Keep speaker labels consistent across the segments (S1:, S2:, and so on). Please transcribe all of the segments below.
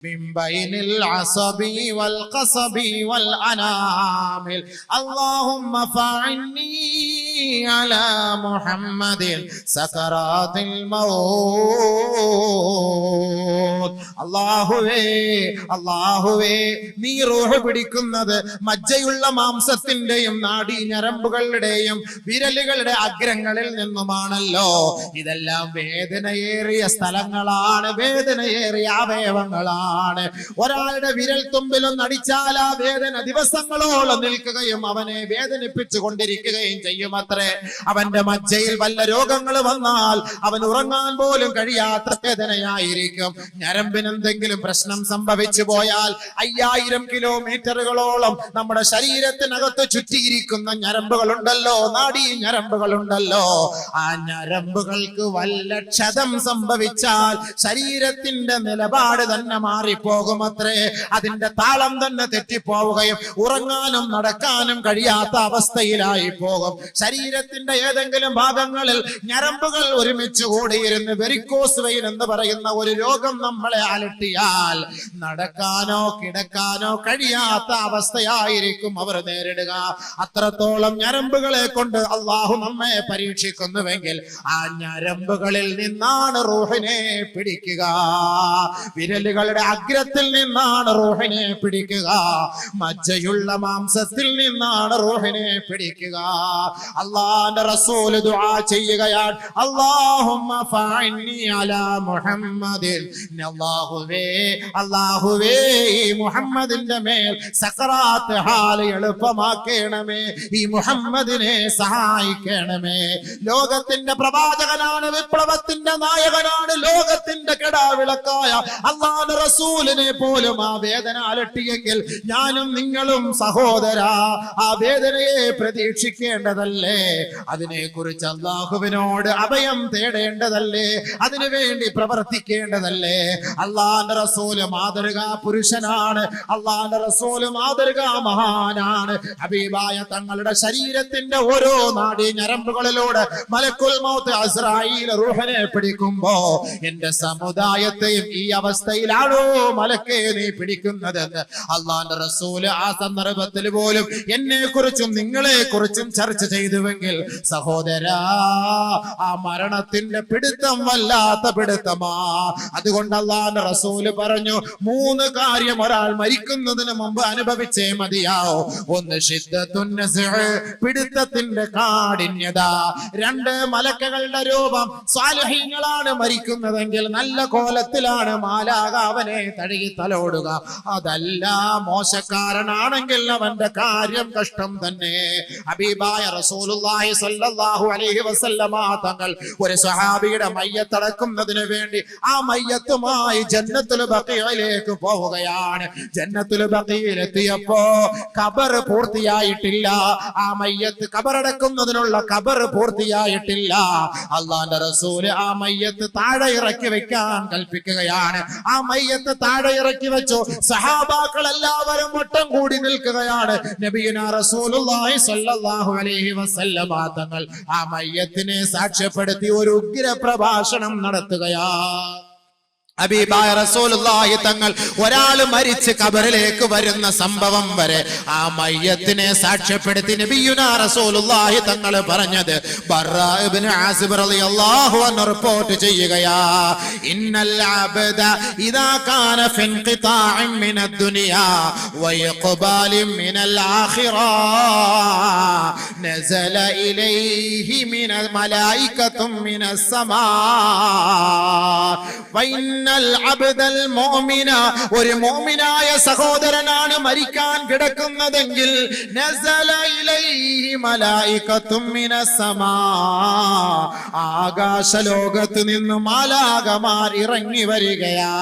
S1: من بين العصب والقصب والأنامل اللهم فعني على محمد سكرات الموت അല്ലാഹുവേ നീ റൂഹ് പിടിക്കുന്നത് മജ്ജയുള്ള മാംസത്തിന്റെയും നാഡീ ഞരമ്പുകളുടെയും വിരലുകളുടെ അഗ്രങ്ങളിൽ നിന്നുമാണല്ലോ. ഇതെല്ലാം വേദനയേറിയ സ്ഥലങ്ങളാണ്, വേദനയേറിയ അവയവങ്ങളാണ്. ഒരാളുടെ വിരൽ തുമ്പിലൊന്ന് അടിച്ചാൽ ആ വേദന ദിവസങ്ങളോളം നിൽക്കുകയും അവനെ വേദനിപ്പിച്ചു കൊണ്ടിരിക്കുകയും ചെയ്യുമത്രേ. അവന്റെ മജ്ജയിൽ വല്ല രോഗങ്ങൾ വന്നാൽ അവൻ ഉറങ്ങാൻ പോലും കഴിയാത്ത വേദനയായിരിക്കും. ഞരമ്പിനെന്തെങ്കിലും പ്രശ്നം സംഭവിച്ചു പോയാൽ 5000 കിലോമീറ്ററുകളോളം നമ്മുടെ ശരീരത്തിനകത്ത് ചുറ്റിയിരിക്കുന്ന ഞരമ്പുകളുണ്ടല്ലോ, നാഡീ ഞരമ്പുകളുണ്ടല്ലോ. ആ ഞരമ്പുകൾക്ക് വല്ല ക്ഷതം സംഭവിച്ചാൽ ശരീരത്തിന്റെ നിലപാട് തന്നെ മാറിപ്പോകുമത്രേ. അതിന്റെ താളം തന്നെ തെറ്റിപ്പോവുകയും ഉറങ്ങാനും നടക്കാനും കഴിയാത്ത അവസ്ഥയിലായി പോകും. ശരീരത്തിന്റെ ഏതെങ്കിലും ഭാഗങ്ങളിൽ ഞരമ്പുകൾ ഒരുമിച്ച് കൂടിയിരുന്ന് വെരിക്കോസ് വെയിൻ എന്ന് പറയുന്ന ഒരു രോഗം നമ്മളെ അലട്ടിയാൽ നടക്കാനോ കിടക്കാനോ കഴിയാത്ത അവസ്ഥയായിരിക്കും അവർ നേരിടുക. അത്രത്തോളം ഞരമ്പുകളെ കൊണ്ട് അള്ളാഹു നമ്മെ പരീക്ഷിക്കുന്നുവെങ്കിൽ ആ ഞരമ്പുകളിൽ നിന്നാണ് റൂഹിനെ പിടിക്കുക. വിരലുകളുടെ അഗ്രത്തിൽ നിന്നാണ് റൂഹിനെ പിടിക്കുക. മജ്ജയുള്ള മാംസത്തിൽ നിന്നാണ് റൂഹിനെ പിടിക്കുക. അല്ലാഹുവിന്റെ റസൂൽ ദുആ ചെയ്യുകയാണ്, അല്ലാഹുമ്മ ഫഅന്നി അലാ മുഹമ്മദിൻ. അല്ലാഹുവേ ഈ മുഹമ്മദിന്റെ മേൽ സക്കറാത്ത് ഹാൽ എളുപ്പമാക്കണമേ, ഈ മുഹമ്മദിനെ സഹായിക്കണമേ. ലോകത്തിന്റെ പ്രവാചകനാണ്, വിപ്ലവത്തിന്റെ നായകനാണ്, ലോകത്തിന്റെ കെടാവിളക്കായ അല്ലാഹുവിന്റെ റസൂലിനെ പോലും ആ വേദന അലട്ടിയെങ്കിൽ ഞാനും നിങ്ങളും സഹോദരാ ആ വേദനയെ പ്രതീക്ഷിക്കേണ്ടതല്ലേ? അതിനെക്കുറിച്ച് അല്ലാഹുവിനോട് അഭയം തേടേണ്ടതല്ലേ? അതിനുവേണ്ടി പ്രവർത്തിക്കേണ്ടതല്ലേ? അല്ലാഹുവിന്റെ റസൂല് മാതൃകാ പുരുഷനാണ്, അല്ലാഹുവിന്റെ റസൂല് മാതൃകാ മഹാനാണ്. ഹബീബായ തങ്ങളുടെ ശരീരത്തിന്റെ ഓരോ നാഡീ ഞരമ്പുകളിലൂടെ മലക്കുൽ മൗത്ത് അസ്രായീൽ റൂഹിനെ പിടിക്കുമ്പോ എന്റെ സമുദായത്തെയും ഈ അവസ്ഥയിലാണോ മലക്കെ നീ പിടിക്കുന്നതെന്ന് അല്ലാഹുവിന്റെ റസൂല് ആ സന്ദർഭത്തിൽ പോലും എന്നെ കുറിച്ചും നിങ്ങളെ കുറിച്ചും ചർച്ച ചെയ്തുവെങ്കിൽ സഹോദരാ ആ മരണത്തിന്റെ പിടുത്തം വല്ലാത്ത പിടുത്തമാ. അതുകൊണ്ട് അല്ലാഹുവിന്റെ റസൂല് പറഞ്ഞു, 3 കാര്യം ഒരാൾ മരിക്കുന്നതിന് മുമ്പ് അനുഭവിച്ചേ മതിയാവോ. 1 ശിദ്ദത്തുൻ നസ്അ്, പിടുത്തത്തിന്റെ കാഠിന്യത. 2 മലക്കുകളുടെ രൂപം. സാലിഹീങ്ങളാണ് മരിക്കുന്നതെങ്കിൽ നല്ല കോലത്തിലാണ് മാലാഖ അവനെ തഴുകി തലോടുക. അതല്ല മോശക്കാരനാണെങ്കിൽ അവന്റെ കാര്യം കഷ്ടം തന്നെ. ഹബീബായ റസൂലുള്ളാഹി സ്വല്ലല്ലാഹു അലൈഹി വസല്ലമ തങ്ങൾ ഒരു സ്വഹാബിയുടെ മയ്യത്തടക്കുന്നതിന് വേണ്ടി ആ മയ്യത്തുമായി ജന്നത്തുൽ ബഖീഇലേക്ക് പോവുകയാണ്. ജന്നത്തുൽ ബഖീഇലെത്തിയപ്പോ ഖബർ പൂർത്തിയായിട്ടില്ല. ആ മയ്യത്ത് ഖബറടക്കുന്നതിനുള്ള ഖബർ പൂർത്തിയായിട്ടില്ല. അല്ലാഹുവിന്റെ റസൂൽ ആ മയ്യത്ത് താഴെ ഇറക്കി വെക്കാൻ കൽപ്പിക്കുകയാണ്. ആ മയ്യത്ത് താഴെ ഇറക്കി വെച്ചു. സഹാബാക്കൾ എല്ലാവരും വട്ടം കൂടി നിൽക്കുകയാണ്. നബിയുനാ റസൂലുള്ളാഹി സ്വല്ലല്ലാഹു അലൈഹി വസല്ലമ തങ്ങൾ ആ മയ്യത്തിനെ സാക്ഷ്യപ്പെടുത്തി ഒരു ഉഗ്ര പ്രഭാഷണം നടത്തുകയാണ്. ഹബീബായ റസൂലുള്ളാഹി തങ്ങൾ ഒരാൾ മരിച്ച് ഖബറിലേക്ക് വരുന്ന സംഭവം വരെ ആ മയ്യത്തിനെ സാക്ഷ്യപ്പെടുത്തി നബിയുനാ റസൂലുള്ളാഹി തങ്ങൾ പറഞ്ഞത് ബർറാ ഇബ്നു ആസിബ് റളിയല്ലാഹു അൻഹു റിപ്പോർട്ട് ചെയ്യുകയാ, ഇന്നൽ അബ്ദ ഇദാ കാന ഫി ഇൻഖിതാഇൻ മിനദ് ദുനിയാ വഇഖ്ബാലിൻ മിനൽ ആഖിറ നസല ഇലൈഹി മിനൽ മലായികത്തും മിനസ് സമാ വഇന്ന ഒരു മുഅ്മിനായ സഹോദരനാണ് മരിക്കാൻ കിടക്കുന്നതെങ്കിൽ ആകാശലോകത്ത് നിന്ന് മാലാഖമാർ ഇറങ്ങി വരികയാ.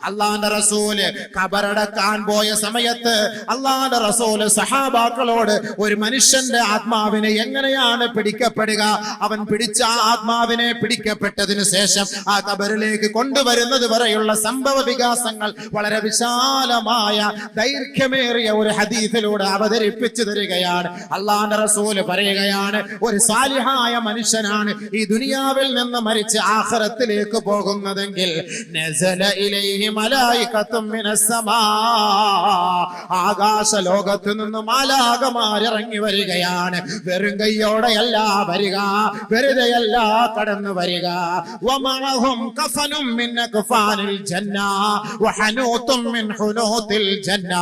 S1: അല്ലാഹുവിന്റെ റസൂല് ഖബറടക്കാൻ പോയ സമയത്ത് അല്ലാഹുവിന്റെ റസൂല് സഹാബാക്കളോട് ഒരു മനുഷ്യന്റെ ആത്മാവിനെ എങ്ങനെയാണ് പിടിക്കപ്പെടുക, അവൻ പിടിച്ച ആത്മാവിനെ പിടിക്കപ്പെട്ടതിന് ശേഷം ആ ഖബറിലേക്ക് കൊണ്ടുവരുന്ന വരുന്നത് വരെയുള്ള സംഭവ വികാസങ്ങൾ വളരെ വിശാലമായ ദൈർഘ്യമേറിയ ഒരു ഹദീസിലൂടെ അവതരിപ്പിച്ചു തരികയാണ്. അള്ളാഹുവിന്റെ റസൂല് പറയുകയാണ്, ഒരു സാലിഹായ മനുഷ്യനാണ് ഈ ദുനിയാവിൽ നിന്ന് മരിച്ച് ആഖിറത്തിലേക്ക് പോകുന്നതെങ്കിൽ നസല ഇലൈഹി മലായികത്തും മിനസ് സമാ, ആകാശ ലോകത്ത് നിന്ന് മാലാഖമാർ ഇറങ്ങി വരികയാണ്. വെറും കൈയോടെയല്ല വരിക, വെറുതെയല്ല കടന്നു വരിക. വമഅഹും കഫനും മിൻ അക്ഫാനിൽ ജന്ന വഹനൂതും മിൻ ഹുനൂതിൽ ജന്ന.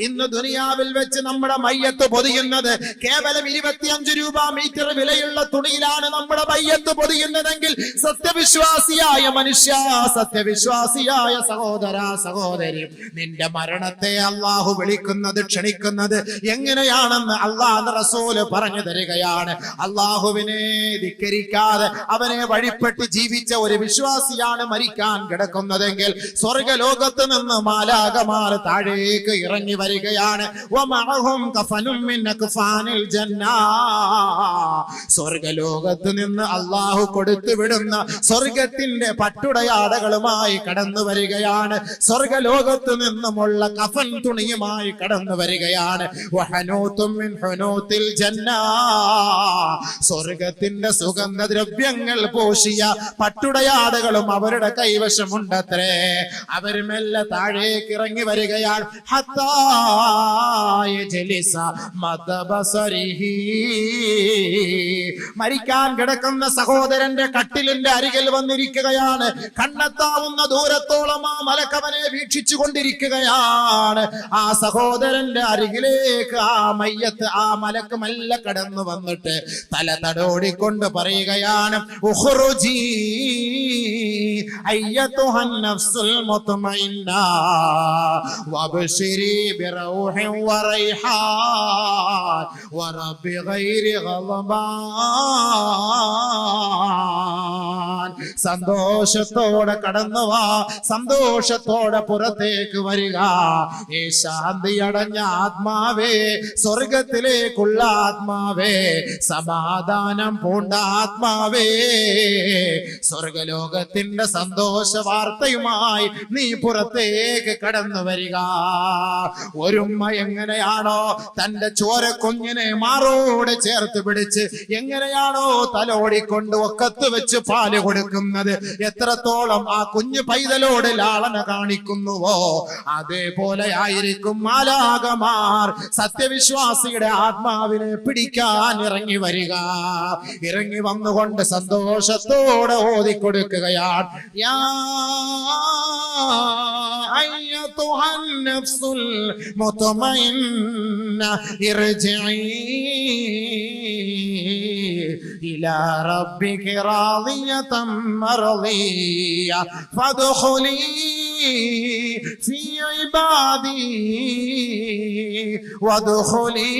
S1: ഇന്ന് ദുനിയാവിൽ വെച്ച് നമ്മുടെ മയ്യത്ത് പൊതിയുന്നത് കേവലം 25 രൂപ മീറ്റർ വിലയുള്ള തുണിയിലാണ് നമ്മുടെ മയ്യത്ത് പൊതിയുന്നതെങ്കിൽ സത്യവിശ്വാസിയായ മനുഷ്യ, സത്യവിശ്വാസിയായ സഹോദര സഹോദരി, നിന്റെ മരണത്തെ അള്ളാഹു വിളിക്കുന്നത് ക്ഷണിക്കുന്നത് എങ്ങനെയാണെന്ന് അള്ളാഹുവിന്റെ റസൂല് പറഞ്ഞു തരികയാണ്. അള്ളാഹുവിനെ ധിക്കരിക്കാതെ അവനെ വഴിപ്പെട്ട് ജീവിച്ച ഒരു വിശ്വാസിയാണ് മരിക്കാൻ കിടക്കുന്നതെങ്കിൽ സ്വർഗലോകത്ത് നിന്ന് മാലാഖമാർ താഴേക്ക് ഇറങ്ങി വരികയാണ്. വമഅഹും കഫനും മിൻ അക്ഫാനിൽ ജന്ന, സ്വർഗലോകത്ത് നിന്ന് അള്ളാഹു കൊടുത്തു വിടുന്ന സ്വർഗത്തിന്റെ പട്ടുടയാടകളുമായി കടന്നു വരികയാണ്. സ്വർഗലോകത്ത് നിന്നുമുള്ള കഫൻ തുണിയുമായി കടന്നു വരികയാണ്. വഹനൂതും മിൻ ഹുനൂതിൽ ജന്ന, സ്വർഗത്തിന്റെ സുഗന്ധദ്രവ്യങ്ങൾ പൂശിയ പട്ടുടയാടകളും അവരുടെ കൈവശമുണ്ടത്രേ. അവർ മെല്ലെ താഴേക്ക് ഇറങ്ങി വരികയാണ്. ഹത്താ യജ്ലിസ മദബസരിഹി, മരിക്കാൻ കിടക്കുന്ന സഹോദരന്റെ കട്ടിലിന്റെ അരികിൽ വന്നിരിക്കുകയാണ്. കണ്ണെത്താവുന്ന ദൂരത്തോളം ആ മലക്കവനെ വീക്ഷിച്ചു കൊണ്ടിരിക്കുകയാണ്. ആ സഹോദരന്റെ അരികിലേക്ക് ആ മയ്യത്ത്, ആ മലക്ക് മെല്ലെ കടന്നു വന്നിട്ട് തല തടോടിക്കൊണ്ട് പറയുകയാണ്, ഉഖ്റുജി അയ്യതുഹൻ നഫ്സുൽ മുത്മഇന്ന വബ്ശിരി ബിറൗഹിൻ വറൈഹാൻ വറബ്ബി ഗൈരി ഗളബാൻ. സന്തോഷത്തോടെ കടന്നു വാ, സന്തോഷത്തോടെ പുറത്തേക്ക് വരിക. ഈ ശാന്തി അടഞ്ഞ ആത്മാവേ, സ്വർഗത്തിലേക്കുള്ള ആത്മാവേ, സമാധാനം പൂണ്ട ആത്മാവേ, സ്വർഗലോകത്തിന്റെ സന്തോഷ വാർത്തയുമായി നീ പുറത്തേക്ക് കടന്നു വരിക. ഒരുമ്മ എങ്ങനെയാണോ തന്റെ ചോരക്കുഞ്ഞിനെ മാറോട് ചേർത്ത് പിടിച്ച് എങ്ങനെയാണോ തലോടിക്കൊണ്ട് ഒക്കത്ത് വെച്ച് പാല് കൊടുക്കുന്നത്, എത്രത്തോളം ആ കുഞ്ഞു പൈതലോട് ലാളന കാണിക്കുന്നുവോ അതേപോലെ ആയിരിക്കും മാലാഖമാർ സത്യവിശ്വാസിയുടെ ആത്മാവിനെ പിടിക്കാൻ ഇറങ്ങി വരിക. ഇറങ്ങി വന്നുകൊണ്ട് സന്തോഷത്തോടെ ഓതിക്കൊടുക്കുകയാണ്, യാ അയ്യതുഹൻ നഫ്സുൽ മുത്മഇന്ന ഇർജിഇ ഇലാ റബ്ബിക റാദിയതൻ മർദിയ ഫദ്ഖുലി ഫീ ഇബാദി വദ്ഖുലി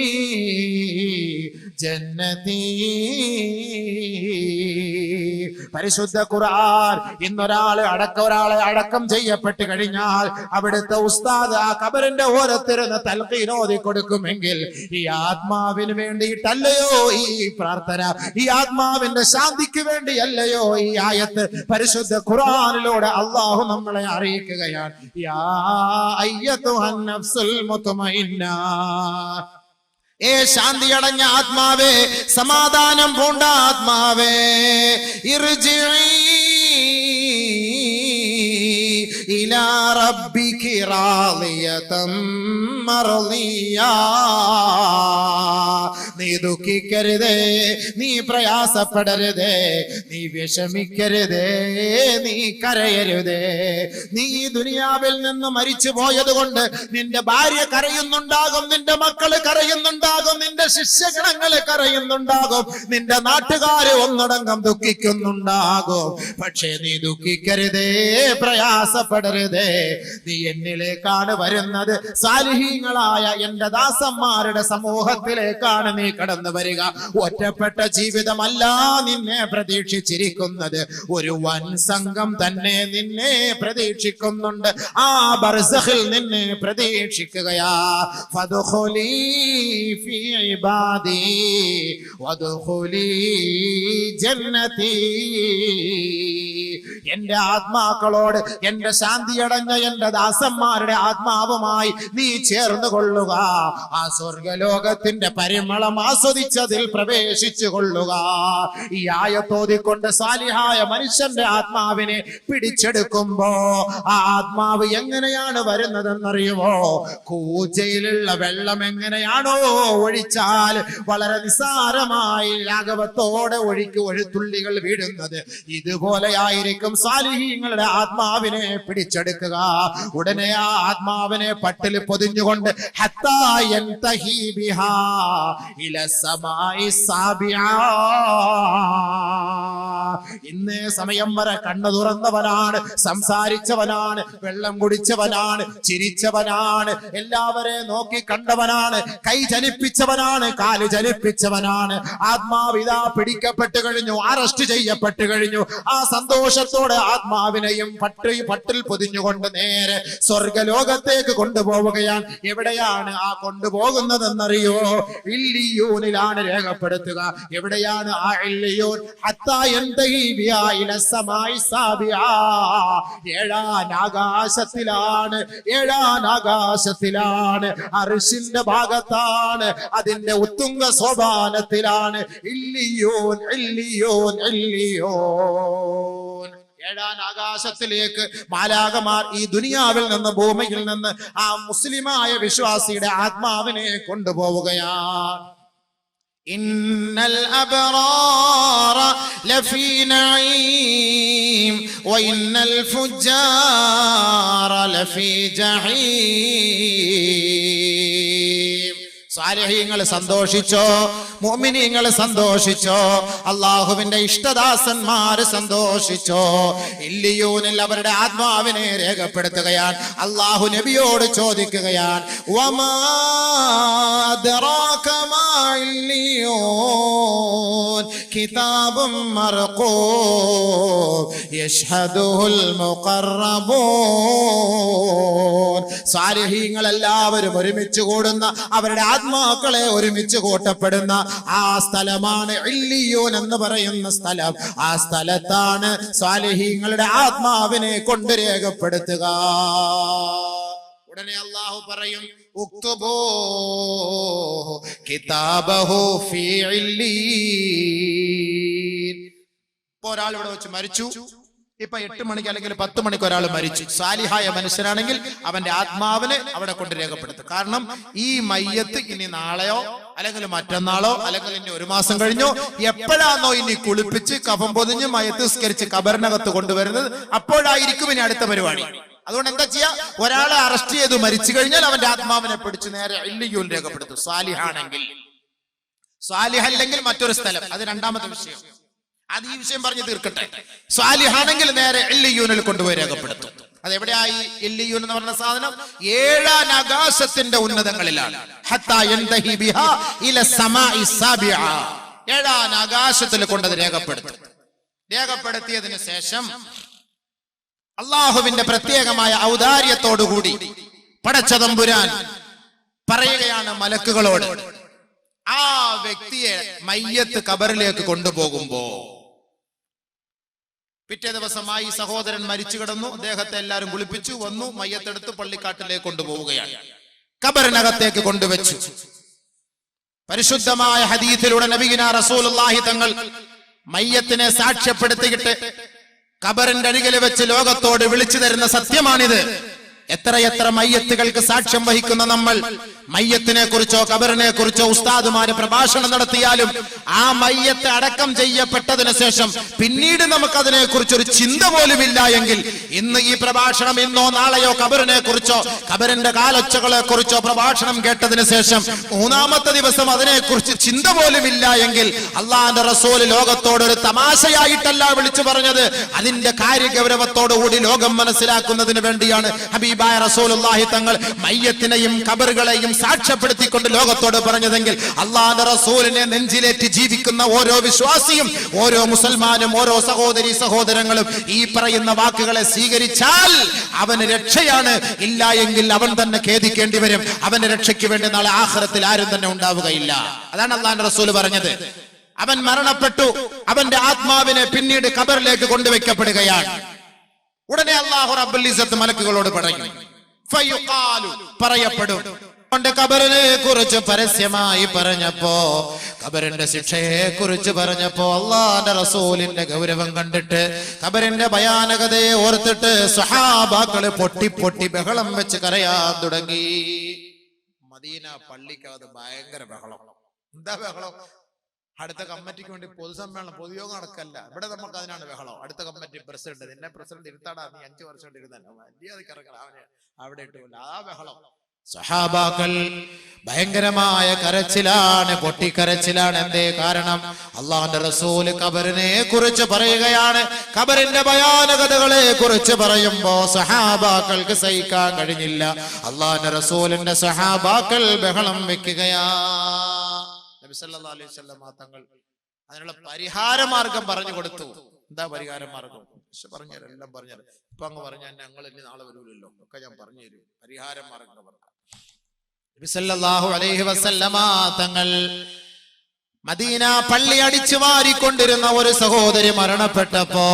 S1: ജന്നതി. പരിശുദ്ധ ഖുർആൻ ഇന്നൊരാളെ അടക്കം ചെയ്യപ്പെട്ട് കഴിഞ്ഞാൽ അവിടുത്തെ ഉസ്താദ് ആ ഖബറിന്റെ ഓരത്തിരുന്ന് തൽഖീൻ ഓതി കൊടുക്കുമെങ്കിൽ ഈ ആത്മാവിന് വേണ്ടിയിട്ടല്ലയോ ഈ പ്രാർത്ഥന, ഈ ആത്മാവിന്റെ ശാന്തിക്ക് വേണ്ടിയല്ലയോ ഈ ആയത്ത് പരിശുദ്ധ ഖുർആനിലൂടെ അള്ളാഹു നമ്മളെ അറിയിക്കുകയാണ്. യാ അയ്യതുഹൻ നഫ്സുൽ മുത്മഇന്ന, ഏ ശാന്തി അടഞ്ഞ ആത്മാവേ, സമാധാനം പൂണ്ട ആത്മാവേ, ഇർജിഇ ഇലാ റബ്ബിക റാദിയതൻ മർദിയ. നീ ദുഃഖിക്കരുതേ, നീ പ്രയാസപ്പെടരുതേ, നീ വിഷമിക്കരുതേ, നീ കരയരുതേ. നീ ഈ ദുനിയാവിൽ നിന്ന് മരിച്ചു പോയത് കൊണ്ട് നിന്റെ ഭാര്യ കരയുന്നുണ്ടാകും, നിന്റെ മക്കള് കരയുന്നുണ്ടാകും, നിന്റെ ശിഷ്യഗണങ്ങള് കരയുന്നുണ്ടാകും, നിന്റെ നാട്ടുകാര് ഒന്നടങ്കം ദുഃഖിക്കുന്നുണ്ടാകും. പക്ഷേ നീ ദുഃഖിക്കരുതേ, പ്രയാസപ്പെടരുതേ. നീ എന്നിലേക്കാണ് വരുന്നത്, സാലിഹീങ്ങളായ എന്റെ ദാസന്മാരുടെ സമൂഹത്തിലേക്കാണ് നീ കടന്നു വരിക. ഒറ്റപ്പെട്ട ജീവിതമല്ല നിന്നെ പ്രതീക്ഷിച്ചിരിക്കുന്നത്, ഒരു വൻ സംഘം തന്നെ നിന്നെ പ്രതീക്ഷിക്കുന്നുണ്ട്. ആ ബർസഖിൽ നിന്നെ പ്രതീക്ഷിക്കുകയാ. ഫദ്ഖുലി ഫീ ഇബാദി വദ്ഖുലി ജന്നതി. എന്റെ ആത്മാക്കളോട്, എന്റെ ശാന്തിയടഞ്ഞ എന്റെ ദാസന്മാരുടെ ആത്മാവുമായി നീ ചേർന്ന് കൊള്ളുക. ആ സ്വർഗലോകത്തിന്റെ പരിമളം ആസ്വദിച്ചതിൽ പ്രവേശിച്ചു കൊള്ളുക. ഈ ആയത്തോതിക്കൊണ്ട് സാലിഹായ മനുഷ്യന്റെ ആത്മാവിനെ പിടിച്ചെടുക്കുമ്പോ ആ ആത്മാവ് എങ്ങനെയാണ് വരുന്നതെന്നറിയുമോ? കൂജയിലുള്ള വെള്ളം എങ്ങനെയാണോ ഒഴിച്ചാൽ വളരെ നിസ്സാരമായി ലാഘവത്തോടെ ഒഴുത്തുള്ളികൾ വീഴുന്നത്, ഇതുപോലെയായിരിക്കും സാലിഹീങ്ങളുടെ ആത്മാവിനെ പിടിച്ചെടുക്കുക. ഉടനെ ആ ആത്മാവിനെ പട്ടിൽ പൊതിഞ്ഞുകൊണ്ട് ഹത്താ യൻതഹി ബിഹാ ഇല സമായി സാബിആ, ഇന്നേ സമയം വരെ കണ്ണു തുറന്നവനാണ്, സംസാരിച്ചവനാണ്, വെള്ളം കുടിച്ചവനാണ്, ചിരിച്ചവനാണ്, എല്ലാവരെയും നോക്കി കണ്ടവനാണ്, കൈ ചലിപ്പിച്ചവനാണ്, കാല് ചലിപ്പിച്ചവനാണ്. ആത്മാവിതാ പിടിക്കപ്പെട്ടു കഴിഞ്ഞു, അറസ്റ്റ് ചെയ്യപ്പെട്ടു കഴിഞ്ഞു. ആ സന്തോഷത്തോടെ ആത്മാവിനെയും പട്ടിൽ പൊതിഞ്ഞുകൊണ്ട് നേരെ സ്വർഗലോകത്തേക്ക് കൊണ്ടുപോവുകയാണ്. എവിടെയാണ് ആ കൊണ്ടുപോകുന്നതെന്നറിയോ? ഇല്ലിയൂനിലാണ് രേഖപ്പെടുത്തുക. എവിടെയാണ് ആ ഇല്ലിയൂൻ? ഹത്താ യൻതഹി ബിഹാ ഇല സമായി സാബിആ, ഏഴാം ആകാശത്തിലാണ്. ഏഴാം ആകാശത്തിലാണ്, അർശിന്റെ ഭാഗത്താണ്, അതിന്റെ ഉത്തുംഗ സോപാനത്തിലാണ്. ഇല്ലിയൂൻ ഇല്ലിയൂൻ ഇല്ലിയൂൻ. ഏഴാം ആകാശത്തിലേക്ക് മാലാകമാർ ഈ ദുനിയാവിൽ നിന്ന്, ഭൂമിയിൽ നിന്ന് ആ മുസ്ലിമായ വിശ്വാസിയുടെ ആത്മാവിനെ കൊണ്ടുപോവുകയാണ്. ഇന്നൽ അബ്റാറ ലഫീ നഈം വഇന്നൽ ഫുജ്ജാറ ലഫീ ജഹീം. സാലിഹീങ്ങൾ സന്തോഷിച്ചോ, മുഅ്മിനീങ്ങൾ സന്തോഷിച്ചോ, അല്ലാഹുവിന്റെ ഇഷ്ടദാസന്മാർ സന്തോഷിച്ചോ. ഇല്ലിയൂനിൽ അവരുടെ ആത്മാവിനെ രേഖപ്പെടുത്തുകയാണ്. അല്ലാഹു നബിയോട് ചോദിക്കുകയാണ്, വമാ അദ്റാക മാ ഇല്ലിയൂൻ കിതാബും മർഖൂം യശ്ഹദുൽ മുഖറബൂൻ. സാലിഹീങ്ങൾ എല്ലാവരും ഒരുമിച്ച് കൂടുന്ന, അവരുടെ ആത്മാക്കളെ ഒരുമിച്ച് കൂട്ടപ്പെടുന്ന ആ സ്ഥലമാണ് ഇല്ലിയൂൻ എന്ന് പറയുന്ന സ്ഥലം. ആ സ്ഥലത്താണ് സാലിഹീങ്ങളുടെ ആത്മാവിനെ കൊണ്ട് രേഖപ്പെടുത്തുക. ഉടനെ അല്ലാഹു പറയും, ഉക്തുബൂ കിതാബഹു ഫീ ഇല്ലീൻ. ഇപ്പോൾ ഒരാൾ ഇവിടെ വെച്ച് മരിച്ചു. ഇപ്പൊ 8 മണിക്ക് അല്ലെങ്കിൽ 10 മണിക്ക് ഒരാൾ മരിച്ചു. സാലിഹായ മനുഷ്യനാണെങ്കിൽ അവന്റെ ആത്മാവിനെ അവിടെ കൊണ്ട് രേഖപ്പെടുത്തും. കാരണം ഈ മയ്യത്ത് ഇനി നാളെയോ അല്ലെങ്കിൽ മറ്റന്നാളോ അല്ലെങ്കിൽ ഇനി 1 മാസം കഴിഞ്ഞോ എപ്പോഴാണോ ഇനി കുളിപ്പിച്ച് കഫം പൊതിഞ്ഞ് മയ്യത്ത് സ്കരിച്ച് കബറിനകത്ത് കൊണ്ടുവരുന്നത്, അപ്പോഴായിരിക്കും ഇനി അടുത്ത പരിപാടി. അതുകൊണ്ട് എന്താ ചെയ്യാ? ഒരാളെ അറസ്റ്റ് ചെയ്ത് മരിച്ചു കഴിഞ്ഞാൽ അവന്റെ ആത്മാവിനെ പിടിച്ച് നേരെ ഇല്ലിയൂൻ രേഖപ്പെടുത്തും. സാലിഹാണെങ്കിൽ. സാലിഹല്ലെങ്കിൽ മറ്റൊരു സ്ഥലം, അത് രണ്ടാമത്തെ വിഷയം. അത് ഈ വിഷയം പറഞ്ഞ് തീർക്കട്ടെ. സ്വാലിഹാണെങ്കിൽ നേരെ ഇല്ലിയൂനിൽ കൊണ്ടുപോയി രേഖപ്പെടുത്തും. അതെവിടെയായി? ഇല്ലിയൂൻ എന്ന് പറഞ്ഞ സാധനം 7ആം ആകാശത്തിന്റെ ഉന്നതങ്ങളിലാണ്. ഹത്താ യൻതഹി ബിഹാ ഇല സമായി സാബിആ, 7ആം ആകാശത്തിൽ കൊണ്ടത് രേഖപ്പെടുത്തും. രേഖപ്പെടുത്തിയതിനു ശേഷം അള്ളാഹുവിന്റെ പ്രത്യേകമായ ഔദാര്യത്തോടുകൂടി പടച്ചതമ്പുരാൻ പറയുകയാണ് മലക്കുകളോട്, ആ വ്യക്തിയെ മയ്യത്ത് ഖബറിലേക്ക് കൊണ്ടുപോകുമ്പോ, പിറ്റേ ദിവസമായി സഹോദരൻ മരിച്ചു കിടന്നു, അദ്ദേഹത്തെ എല്ലാവരും കുളിപ്പിച്ചു, വന്നു, മയ്യത്തെടുത്ത് പള്ളിക്കാട്ടിലേക്ക് കൊണ്ടുപോവുകയാണ്. ഖബറിനകത്തേക്ക് കൊണ്ടുവച്ചു. പരിശുദ്ധമായ ഹദീസിലൂടെ നബിയുനാ റസൂലുള്ളാഹി തങ്ങൾ മയ്യത്തിനെ സാക്ഷ്യപ്പെടുത്തിയിട്ട് ഖബറിന്റെ അരികിൽ വെച്ച് ലോകത്തോട് വിളിച്ചു തരുന്ന സത്യമാണിത്. എത്രയെത്ര മയ്യത്തുകൾക്ക് സാക്ഷ്യം വഹിക്കുന്ന നമ്മൾ മയ്യത്തിനെ കുറിച്ചോ ഖബറിനെ കുറിച്ചോ ഉസ്താദുമാര് പ്രഭാഷണം നടത്തിയാലും ആ മയ്യത്ത് അടക്കം ചെയ്യപ്പെട്ടതിനു ശേഷം പിന്നീട് നമുക്കതിനെ കുറിച്ചൊരു ചിന്ത പോലും ഇല്ല എങ്കിൽ, ഇന്ന് ഈ പ്രഭാഷണം ഇന്നോ നാളെയോ ഖബറിനെ കുറിച്ചോ ഖബറിന്റെ കാലൊച്ചകളെ കുറിച്ചോ പ്രഭാഷണം കേട്ടതിന് ശേഷം 3-ാമത്തെ ദിവസം അതിനെക്കുറിച്ച് ചിന്ത പോലും ഇല്ല എങ്കിൽ, അള്ളാഹുവിന്റെ റസൂൽ ലോകത്തോടൊരു തമാശയായിട്ടല്ല വിളിച്ചു പറഞ്ഞത്, അതിന്റെ കാര്യഗൗരവത്തോടുകൂടി ലോകം മനസ്സിലാക്കുന്നതിന് വേണ്ടിയാണ് ഹബീബായ റസൂലുള്ളാഹി തങ്ങൾ മയ്യത്തിനെയും ഖബറുകളെയും സാക്ഷ്യപ്പെടുത്തിക്കൊണ്ട് ലോകത്തോട് പറഞ്ഞതെങ്കിൽ, അള്ളാഹുവിന്റെ റസൂലിനെ നെഞ്ചിലേറ്റി ജീവിക്കുന്ന ഓരോ വിശ്വാസിയും, ഓരോ മുസൽമാനും, ഓരോ സഹോദരി സഹോദരങ്ങളും ഈ പറയുന്ന വാക്കുകളെ സ്വീകരിച്ചാൽ അവന് രക്ഷയാണ്. ഇല്ല എങ്കിൽ അവൻ തന്നെ ഖേദിക്കേണ്ടി വരും. അവന്റെ രക്ഷയ്ക്ക് വേണ്ടി നാളെ ആഖിറത്തിൽ ആരും തന്നെ ഉണ്ടാവുകയില്ല. അതാണ് അള്ളാഹുവിന്റെ റസൂൽ പറഞ്ഞത്. അവൻ മരണപ്പെട്ടു. അവന്റെ ആത്മാവിനെ പിന്നീട് ഖബറിലേക്ക് കൊണ്ടുവയ്ക്കപ്പെടുകയാണ്. ഉടനെ അല്ലാഹു റബ്ബുൽ ഇസ്സത്ത് മലക്കുകളോട് പറയും, ഫയുഖാലു, പറയപ്പെടും. ഖബറിനെ കുറിച്ച് പരസ്യമായി പറഞ്ഞപ്പോ, ഖബറിന്റെ ശിക്ഷയെ കുറിച്ച് പറഞ്ഞപ്പോ, അല്ലാഹുവിന്റെ റസൂലിന്റെ ഗൗരവം കണ്ടിട്ട്, ഖബറിന്റെ ഭയാനകതയെ ഓർത്തിട്ട് സ്വഹാബാക്കള് പൊട്ടി പൊട്ടി ബഹളം വെച്ച് കരയാൻ തുടങ്ങി. മദീന പള്ളിക്കകത്ത് ഭയങ്കര ബഹളം. എന്താ ബഹളം? അടുത്ത കമ്മിറ്റിക്ക് വേണ്ടി പൊതുസമ്മേളനം, പൊതുയോഗം നടക്കല്ല. ഇവിടെ നമുക്ക് അതിനാണ് ബഹളം. അടുത്ത കമ്മിറ്റി പ്രസിഡന്റ്, നിന്നെ പ്രസിഡന്റ് ഇരുത്താടാ, നീ 5 വർഷം ഇരുന്നല്ലോ, മര്യാദക്ക് ഇറങ്ങണം, അവനെ അവിടെ ഇട്ടുമില്ല. ആ ബഹളം. സഹാബാക്കൾ ഭയങ്കരമായ കരച്ചിലാണ്, പൊട്ടിക്കരച്ചിലാണ്. എന്തേ കാരണം? അള്ളാഹുവിന്റെ റസൂൽ ഖബറിനെ കുറിച്ച് പറയുകയാണ്. ഖബറിന്റെ ഭയാനകതകളെ കുറിച്ച് പറയുമ്പോ സഹാബാക്കൾക്ക് സഹിക്കാൻ കഴിഞ്ഞില്ല. അള്ളാഹുവിന്റെ റസൂലിന്റെ സഹാബാക്കൾ ബഹളം വെക്കുകയാ. നബി സല്ലല്ലാഹു അലൈഹി വസല്ലം തങ്ങൾ അതിനുള്ള പരിഹാര മാർഗം പറഞ്ഞു കൊടുത്തു. എന്താ പരിഹാര മാർഗം? പറഞ്ഞുതരാം, എല്ലാം പറഞ്ഞുതരാം. ഇപ്പൊ അങ്ങ് പറഞ്ഞാൽ ഞങ്ങൾ ഇനി നാളെ വരൂലല്ലോ, ഒക്കെ ഞാൻ പറഞ്ഞു തരും. പരിഹാര മാർഗം പറഞ്ഞു. നബി സല്ലല്ലാഹു അലൈഹി വസല്ലമ തങ്ങൾ മദീന പള്ളി അടിച്ചു വാരിക്കൊണ്ടിരുന്ന ഒരു സഹോദരി മരണപ്പെട്ടപ്പോ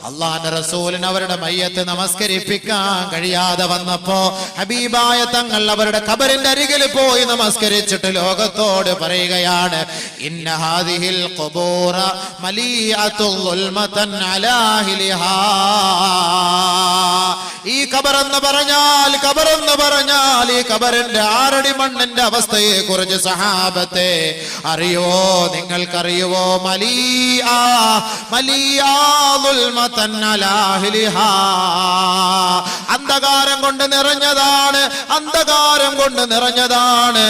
S1: അള്ളാഹുവിന്റെ റസൂലിന് അവരുടെ മയ്യത്ത് നമസ്കരിപ്പിക്കാൻ കഴിയാതെ വന്നപ്പോ ഹബീബായ തങ്ങൾ അവരുടെ ഖബറിന്റെ അരികിൽ പോയി നമസ്കരിച്ചിട്ട് ലോകത്തോട് പറയുകയാണ്, ഇന്ന ഹാദിഹിൽ ഖുബൂറ മലീഅത്തുൽ ളുൽമതൻ അലാ അഹ്ലിഹാ. ഈ ഖബറെന്ന് പറഞ്ഞാൽ ഈ ഖബറിന്റെ 6 അടി മണ്ണിന്റെ അവസ്ഥയെ കുറിച്ച് സഹാബത്തെ അറിയോ? നിങ്ങൾക്കറിയുവോ? അന്ധകാരം കൊണ്ട് നിറഞ്ഞതാണ്, അന്ധകാരം കൊണ്ട് നിറഞ്ഞതാണ്.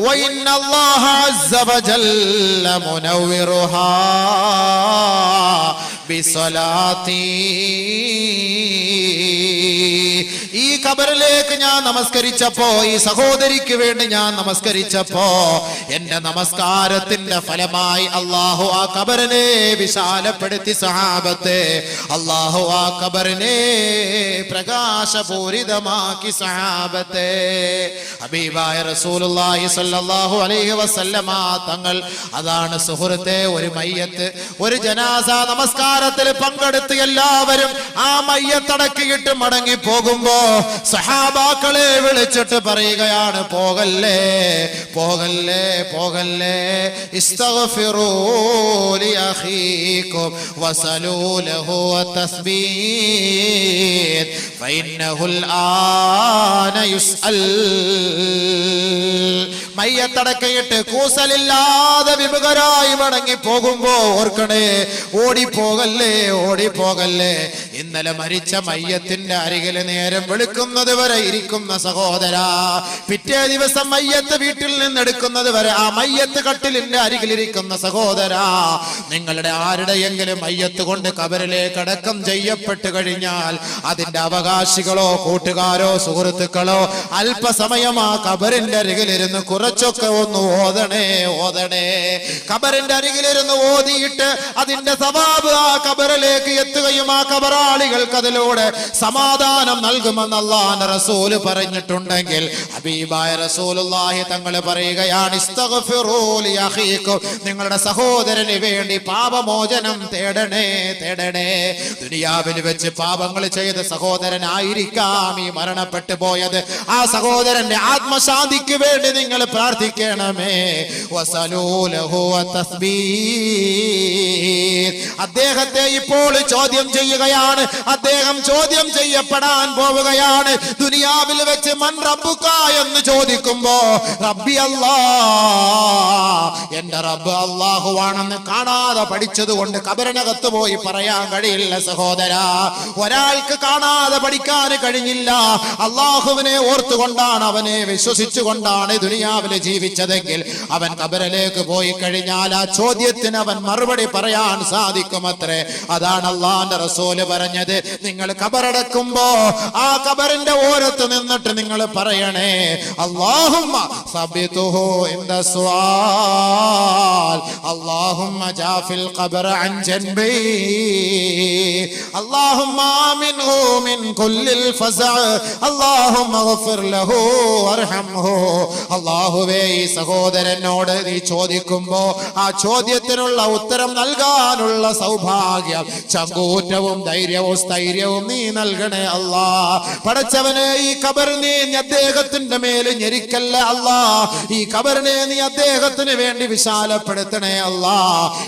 S1: വഇന്നല്ലാഹ അസ്സ വജല്ല മുനവ്വിറുഹാ ബിസലാത്തി. ഈ ഖബറിലേക്ക് ഞാൻ നമസ്കരിച്ചപ്പോ, ഈ സഹോദരിക്ക് വേണ്ടി ഞാൻ നമസ്കരിച്ചപ്പോ, എന്റെ നമസ്കാരത്തിന്റെ ഫലമായി അള്ളാഹു ആ ഖബറിനെ വിശാലപ്പെടുത്തി. സഹാബത്തെ, അള്ളാഹു ആ ഖബറിനെ പ്രകാശപൂരിതമാക്കി. സഹാബത്തെ, ഹബീബായ റസൂലുള്ളാഹി സ്വല്ലല്ലാഹു അലൈഹി വസല്ലമ തങ്ങൾ അതാണ് സുഹൃത്തെ, ഒരു മയ്യത്ത്, ഒരു ജനാസ നമസ്കാരത്തിൽ പങ്കെടുത്ത് എല്ലാവരും ആ മയ്യത്തടക്കിയിട്ട് മടങ്ങി പോകുമ്പോ സഹാബാക്കളെ വിളിച്ചിട്ട് പറയുകയാണ്, പോകല്ലേ പോകല്ലേ പോകല്ലേ, ഇസ്തഗ്ഫിറൂ ലി അഖീകും വസലൂ ലഹു തസ്ബീഹ് ഫഇന്നഹുൽ ആന യുസ്അൽ. മയ്യത്തടക്കയിട്ട് കൂസലില്ലാതെ വിമുഖരായി മടങ്ങി പോകുമ്പോ ഓർക്കണേ, ഓടിപ്പോകല്ലേ ഓടിപ്പോകല്ലേ. ഇന്നലെ മരിച്ച മയ്യത്തിന്റെ അരികിൽ നേരം വെളുക്കുന്നത് വരെ ഇരിക്കുന്ന സഹോദരാ, പിറ്റേ ദിവസം മയ്യത്ത് വീട്ടിൽ നിന്നെടുക്കുന്നത് വരെ ആ മയ്യത്ത് കട്ടിലിന്റെ അരികിലിരിക്കുന്ന സഹോദരാ, നിങ്ങളുടെ ആരുടെയെങ്കിലും മയ്യത്ത് കൊണ്ട് ഖബറിലേക്ക് അടക്കം ചെയ്യപ്പെട്ട് കഴിഞ്ഞാൽ അതിന്റെ അവകാശികളോ കൂട്ടുകാരോ സുഹൃത്തുക്കളോ അല്പസമയം ആ ഖബറിന്റെ അരികിലിരുന്ന് കുറച്ചൊക്കെ ഒന്ന് ഓതണേ ഓതണേ. ഖബറിന്റെ അരികിലിരുന്ന് ഓതിയിട്ട് അതിന്റെ സവാബ് ആ ഖബറിലേക്ക് എത്തുകയും ആ ഖബറാളികൾക്ക് അതിലൂടെ സമാധാനം നൽകുമെന്ന് അല്ലാഹുവിന്റെ റസൂൽ പറഞ്ഞിട്ടുണ്ടെങ്കിൽ ഹബീബായ റസൂലുള്ളാഹി തങ്ങൾ പറയുകയാണ്, ഇസ്തഗ്ഫിറൂ ലി അഖീകും, നിങ്ങളുടെ സഹോദരന് വേണ്ടി പാപമോചനം തേടണേ തേടണേ. ദുനിയാവിൽ വെച്ച് പാപങ്ങൾ ചെയ്ത സഹോദരനായിരിക്കാം ഈ മരണപ്പെട്ടു പോയത്. ആ സഹോദരന്റെ ആത്മശാന്തിക്ക് വേണ്ടി നിങ്ങൾ പ്രാർത്ഥിക്കണമേ. വസലൂ ലഹു തസ്ബീഹ്. അദ്ദേഹത്തെ ഇപ്പോൾ ചോദ്യം ചെയ്യുകയാണ്, അദ്ദേഹം ചോദ്യം ചെയ്യപ്പെടാൻ പോവുകയാണ്. ദുനിയാവിൽ വെച്ച് മൻ റബ്ബുക എന്ന് ചോദിക്കുമ്പോ റബ്ബി അല്ലാഹ്, എന്റെ റബ്ബ് അല്ലാഹുവാണെന്ന് കാണാതെ പഠിച്ചത് കൊണ്ട് ഖബറിനകത്ത് പോയി പറയാൻ കഴിയില്ല സഹോദരാ. ഒരാൾക്ക് കാണാതെ പഠിക്കാൻ കഴിഞ്ഞില്ല. അല്ലാഹുവിനെ ഓർത്തുകൊണ്ടാണ്, അവനെ വിശ്വസിച്ചുകൊണ്ടാണ് ദുനിയാവിൽ ജീവിച്ചതെങ്കിൽ അവൻ ഖബറിലേക്ക് പോയി കഴിഞ്ഞാൽ ആ ചോദ്യത്തിന് അവൻ മറുപടി പറയാൻ സാധിക്കുമത്രേ. അതാണ് അല്ലാഹുവിന്റെ റസൂല് പറഞ്ഞത്, നിങ്ങൾ ഖബറടക്കുമ്പോ ആ ഖബറിന്റെ ഓരത്ത് നിന്നിട്ട് നിങ്ങൾ പറയണേ, അല്ലാഹുമ്മ സബ്ബിതുഹു ഇൻദ സുആൽ, അല്ലാഹുമ്മ ജാഫിൽ ഖബറ അൻ ജൻബി, അല്ലാഹുമ്മ ആമിൻഹു മിൻ കുല്ലിൽ ഫസഅ, അല്ലാഹുമ്മ ഗഫിർ ലഹു വർഹംഹു. അല്ലാഹുവേ, ഈ സഹോദരനോട് നീ ചോദിക്കും ചോദിക്കുമ്പോ ആ ചോദ്യത്തിനുള്ള ഉത്തരം നൽകാനുള്ള സൗഭാഗ്യം, ചങ്കൂറ്റവും ധൈര്യവും സ്ഥൈര്യവും നീ നൽകണേ അല്ലാ. പടച്ചവനെ, ഈ ഖബറിനെ നീ അദ്ദേഹത്തിന്റെ മേല് ഞെരിക്കല്ല അല്ലാ. ഈ ഖബറിനെ നീ അദ്ദേഹത്തിന് വേണ്ടി വിശാലപ്പെടുത്തണേ അല്ലാ.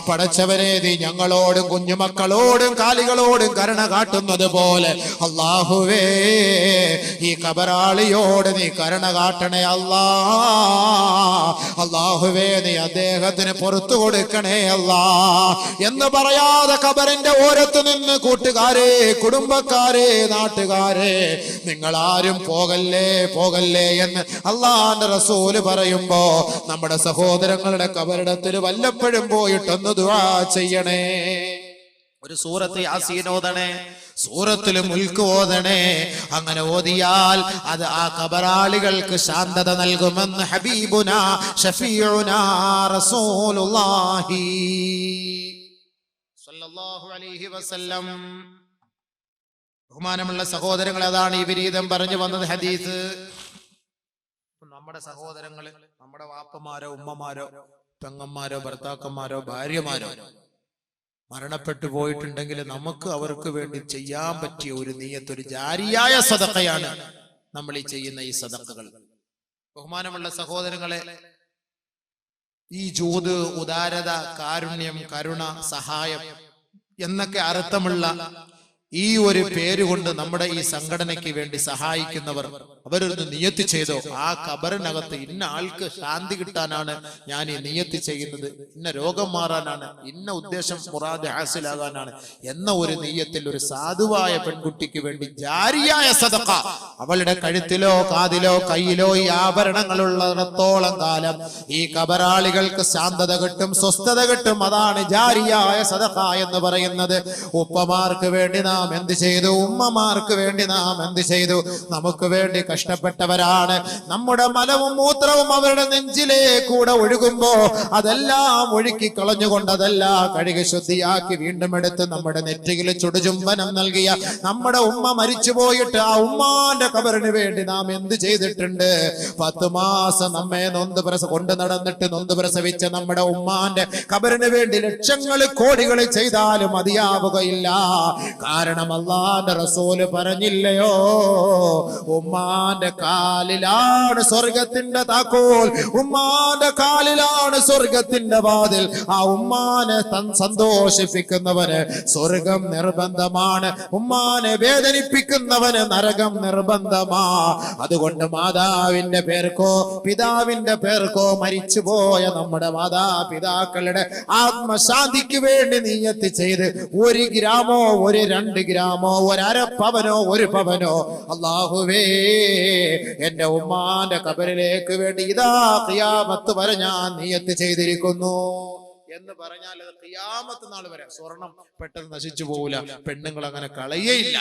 S1: പടച്ചവനെ, നീ ഞങ്ങളോടും കുഞ്ഞുമക്കളോടും കാലികളോടും കരുണ കാട്ടുന്നത് പോലെ അല്ലാഹുവേ ഈ ഖബറാളിയോട് നീ കരുണ കാട്ടണേ അല്ലാ. അല്ലാഹുവേ, നീ അദ്ദേഹത്തിന് പുറത്തു കൊടുക്കണേ അല്ലാ എന്ന് പറയാതെ ഖബറിന്റെ ഓരത്ത് നിന്ന് കൂട്ടുകാരെ, കുടുംബക്കാരെ, നാട്ടുകാരെ, നിങ്ങളാരും പോകല്ലേ പോകല്ലേ എന്ന് അല്ലാഹുവിന്റെ റസൂല് പറയുമ്പോ നമ്മുടെ സഹോദരങ്ങളുടെ ഖബറിടത്തിൽ വല്ലപ്പോഴും പോയിട്ടൊന്ന് ദുആ ചെയ്യണേ. ഒരു സൂറത്ത് യാസീൻ ഓതണേ, സൂറത്തുൽ മുൽക്ക് ഓതണേ. അങ്ങനെ ഓതിയാൽ അത് ആ ഖബറാളികൾക്ക് ശാന്തത നൽകുമെന്ന് ഹബീബുനാ ഷഫീഉനാ റസൂലുള്ളാഹി സ്വല്ലല്ലാഹു അലൈഹി വസല്ലം. ബഹുമാനമുള്ള സഹോദരങ്ങൾ, അതാണ് ഈ വിരീതം പറഞ്ഞു വന്നത് ഹദീസ്. നമ്മുടെ സഹോദരങ്ങള്, നമ്മുടെ വാപ്പമാരോ ഉമ്മമാരോ പെങ്ങന്മാരോ ഭർത്താക്കന്മാരോ ഭാര്യമാരോ മരണപ്പെട്ടു പോയിട്ടുണ്ടെങ്കിൽ നമുക്ക് അവർക്ക് വേണ്ടി ചെയ്യാൻ പറ്റിയ ഒരു നിയ്യത്ത്, ഒരു ജാരിയായ സദഖയാണ് നമ്മൾ ഈ ചെയ്യുന്ന ഈ സദഖകൾ. ബഹുമാനമുള്ള സഹോദരങ്ങളെ, ഈ ജൂദ്, ഉദാരത, കാരുണ്യം, കരുണ, സഹായം എന്നൊക്കെ അർത്ഥമുള്ള ഈ ഒരു പേരുകൊണ്ട് നമ്മുടെ ഈ സംഘടനയ്ക്ക് വേണ്ടി സഹായിക്കുന്നവർ അവരൊന്ന് നിയത്ത് ചെയ്തോ, ആ ഖബറിനകത്ത് ഇന്ന ആൾക്ക് ശാന്തി കിട്ടാനാണ് ഞാൻ ഈ നിയത്ത് ചെയ്യുന്നത്, ഇന്ന രോഗം മാറാനാണ്, ഇന്ന ഉദ്ദേശം മുറാദ് ഹാസിലാകാനാണ് എന്ന ഒരു നിയ്യത്തിൽ ഒരു സാധുവായ പെൺകുട്ടിക്ക് വേണ്ടി ജാരിയായ സദഖ അവളുടെ കഴുത്തിലോ കാതിലോ കയ്യിലോ ഈ ആഭരണങ്ങളുള്ളിടത്തോളം കാലം ഈ ഖബറാളികൾക്ക് ശാന്തത കിട്ടും, സ്വസ്ഥത കിട്ടും. അതാണ് ജാരിയായ സദഖ എന്ന് പറയുന്നത്. ഉപ്പമാർക്ക് വേണ്ടി നാം എന്ത് ചെയ്തു? ഉമ്മമാർക്ക് വേണ്ടി നാം എന്ത് ചെയ്തു? നമുക്ക് വേണ്ടി കഷ്ടപ്പെട്ടവരാണ്. നമ്മുടെ മലവും മൂത്രവും അവരുടെ നെഞ്ചിലേ കൂടെ ഒഴുകുമ്പോ അതെല്ലാം ഒഴുക്കി കളഞ്ഞുകൊണ്ട് അതെല്ലാം കഴുകി ശുദ്ധിയാക്കി വീണ്ടും എടുത്ത് നമ്മുടെ നെറ്റിയിൽ ചുടുചുംബനം നൽകിയ നമ്മുടെ ഉമ്മ മരിച്ചു പോയിട്ട് ആ ഉമ്മാന്റെ ഖബറിന് വേണ്ടി നാം എന്ത് ചെയ്തിട്ടുണ്ട്? 10 മാസം നമ്മെ കൊണ്ട് നടന്നിട്ട് നൊന്ത് പ്രസവിച്ച നമ്മുടെ ഉമ്മാന്റെ ഖബറിന് വേണ്ടി ലക്ഷങ്ങൾ കോടികൾ ചെയ്താലും മതിയാവുകയില്ല. കാരണം അല്ലാഹുവിന്റെ റസൂല് പറഞ്ഞില്ലയോ, ഉമ്മാന്റെ കാലിലാണ് സ്വർഗത്തിന്റെ താക്കോൽ, ഉമ്മാന്റെ കാലിലാണ് സ്വർഗത്തിന്റെ വാതിൽ. ആ ഉമ്മാനെ സന്തോഷിപ്പിക്കുന്നവന് സ്വർഗം നിർബന്ധമാണ്, ഉമ്മാനെ വേദനിപ്പിക്കുന്നവന് നരകം നിർബന്ധമാ. അതുകൊണ്ട് മാതാവിന്റെ പേർക്കോ പിതാവിന്റെ പേർക്കോ മരിച്ചുപോയ നമ്മുടെ മാതാപിതാക്കളുടെ ആത്മശാന്തിക്ക് വേണ്ടി നിയ്യത്ത് ചെയ്ത് 1 ഗ്രാമോ 2 ഗ്രാമോ 1/2 പവനോ 1 പവനോ അല്ലാഹുവേ എന്റെ ഉമ്മാന്റെ ഖബറിലേക്ക് വേണ്ടി ഇതാ ഖിയാമത്ത് വരെ ഞാൻ നിയ്യത്ത് ചെയ്തിരിക്കുന്നു എന്ന് പറഞ്ഞാൽ അത് ഖിയാമത്ത് നാൾ വരെ സ്വർണം പെട്ടെന്ന് നശിച്ചു പോവില്ല. പെണ്ണുങ്ങൾ അങ്ങനെ കളയേയില്ല.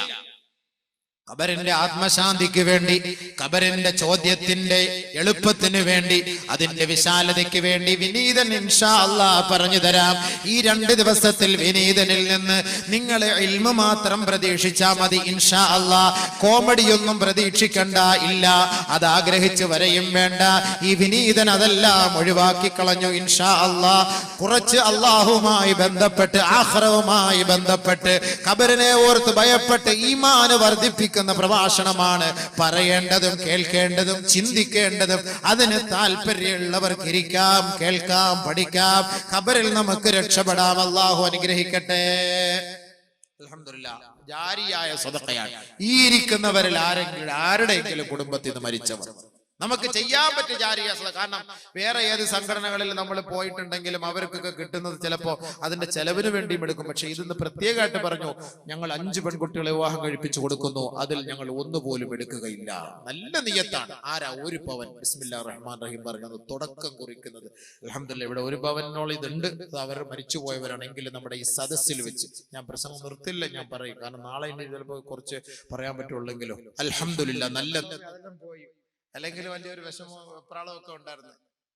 S1: ഖബറിന്റെ ആത്മശാന്തിക്ക് വേണ്ടി, ഖബറിന്റെ ചോദ്യത്തിന്റെ എളുപ്പത്തിന് വേണ്ടി, അതിന്റെ വിശാലതയ്ക്ക് വേണ്ടി വിനീതൻ ഇൻഷാ അല്ലാഹ് പറഞ്ഞു തരാം. ഈ 2 ദിവസത്തിൽ വിനീതനിൽ നിന്ന് നിങ്ങൾ ഇൽമ മാത്രം പ്രതീക്ഷിച്ചാ മതി ഇൻഷാ അല്ലാഹ്. കോമഡിയൊന്നും പ്രതീക്ഷിക്കണ്ട, ഇല്ല, അത് ആഗ്രഹിച്ച് വരെയും വേണ്ട. ഈ വിനീതൻ അതെല്ലാം ഒഴിവാക്കി കളഞ്ഞു ഇൻഷാ അല്ലാഹ്. കുറച്ച് അല്ലാഹുമായി ബന്ധപ്പെട്ട്, ആഖിറവുമായി ബന്ധപ്പെട്ട്, ഖബറിനെ ഓർത്ത് ഭയപ്പെട്ട് ഈമാൻ വർദ്ധിപ്പിക്കുന്ന പ്രഭാഷണമാണ് പറയേണ്ടതും കേൾക്കേണ്ടതും ചിന്തിക്കേണ്ടതും. അതിന് താല്പര്യമുള്ളവർക്ക് ഇരിക്കാം, കേൾക്കാം, പഠിക്കാം. ഖബറിൽ നമുക്ക് രക്ഷപ്പെടാം. അല്ലാഹു അനുഗ്രഹിക്കട്ടെ. അൽഹംദുലില്ലാഹ്, ജാരിയായ സദഖയാണ്. ഈ ഇരിക്കുന്നവരിൽ ആരുടെയെങ്കിലും കുടുംബത്തിൽ നിന്ന് മരിച്ചവർ നമുക്ക് ചെയ്യാൻ പറ്റിയ ജാരിയ സദഖ. കാരണം വേറെ ഏത് സംഘടനകളിൽ നമ്മൾ പോയിട്ടുണ്ടെങ്കിലും അവർക്കൊക്കെ കിട്ടുന്നത് ചിലപ്പോ അതിന്റെ ചെലവിന് വേണ്ടിയും എടുക്കും. പക്ഷെ ഇതിന്ന് പ്രത്യേകമായിട്ട് പറഞ്ഞു, ഞങ്ങൾ 5 പെൺകുട്ടികളെ വിവാഹം കഴിപ്പിച്ചു കൊടുക്കുന്നു, അതിൽ ഞങ്ങൾ ഒന്നുപോലും എടുക്കുകയില്ല. നല്ല നിയ്യത്താണ്. ആരാ? 1 പവൻ. ബിസ്മില്ലാഹിർ റഹ്മാനിർ റഹീം പറഞ്ഞത് തുടക്കം കുറിക്കുന്നത്. അൽഹംദുലില്ലാഹ്, ഇവിടെ 1 പവനോളം ഇതുണ്ട്. അവർ മരിച്ചുപോയവരാണെങ്കിൽ നമ്മുടെ ഈ സദസ്സിൽ വെച്ച്, ഞാൻ പ്രസംഗം നിർത്തില്ല, ഞാൻ പറയും, കാരണം നാളെ ഇനി ചിലപ്പോൾ കുറച്ച് പറയാൻ പറ്റുള്ളെങ്കിലോ. അൽഹംദുലില്ലാഹ്, നല്ല പോയി, അല്ലെങ്കിൽ വലിയൊരു വിഷമോ വെപ്രാളവും ഒക്കെ ഉണ്ടായിരുന്നു.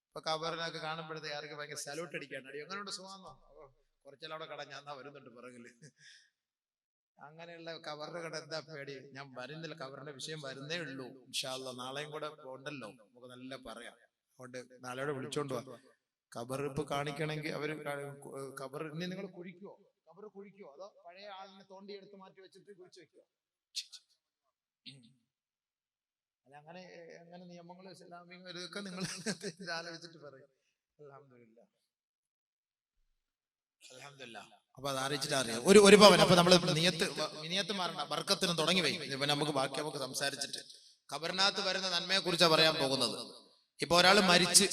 S1: ഇപ്പൊ ഖബറിനൊക്കെ കാണുമ്പോഴത്തേക്ക് ആർക്ക് ഭയങ്കര സല്യൂട്ട് അടിക്കാണ്. അടി അങ്ങനെയുണ്ട്, സുഖമാണോ? കുറച്ചെല്ലാം അവിടെ കട ഞാൻ വരുന്നുണ്ട് പിറകില്. അങ്ങനെയുള്ള ഖബറിന്റെ കട എന്താ പേടി? ഞാൻ വരുന്നില്ല, ഖബറിന്റെ വിഷയം വരുന്നേ ഉള്ളൂ. ഇൻഷാ അല്ലാഹ് നാളെയും കൂടെ ഉണ്ടല്ലോ, നമുക്ക് നല്ല പറയാം. അതുകൊണ്ട് നാളെയോടെ വിളിച്ചോണ്ട് പോവാ. ഖബർ ഇപ്പൊ കാണിക്കണമെങ്കിൽ അവര് ഖബർ ഇനി നിങ്ങൾ കുഴിക്കോ, ഖബർ കുഴിക്കോ, അതോ പഴയ ആളിനെ തോണ്ടിയെടുത്ത് മാറ്റി വെച്ചിട്ട് കുഴിച്ചു വെക്കോ? അല്ല, അങ്ങനെ അങ്ങനെ നിയമങ്ങൾ ഇസ്ലാമിക ഇതൊക്കെ നിങ്ങൾ ആലോചിച്ചിട്ട് പറയും. അൽഹംദുലില്ലാഹ്, അൽഹംദുലില്ലാഹ്. അപ്പൊ അത് അറിയിച്ചിട്ട് അറിയാം. ഒരു പവൻ. അപ്പൊ നമ്മള് നിയത്ത് മാറണ്ട, ബർക്കത്തിന് തുടങ്ങി വയ്ക്കും. ഇപ്പൊ നമുക്ക് ബാക്കി നമുക്ക് സംസാരിച്ചിട്ട് ഖബറിനകത്ത് വരുന്ന നന്മയെ കുറിച്ചാണ് പറയാൻ പോകുന്നത്. ഇപ്പൊ ഒരാൾ മരിച്ച്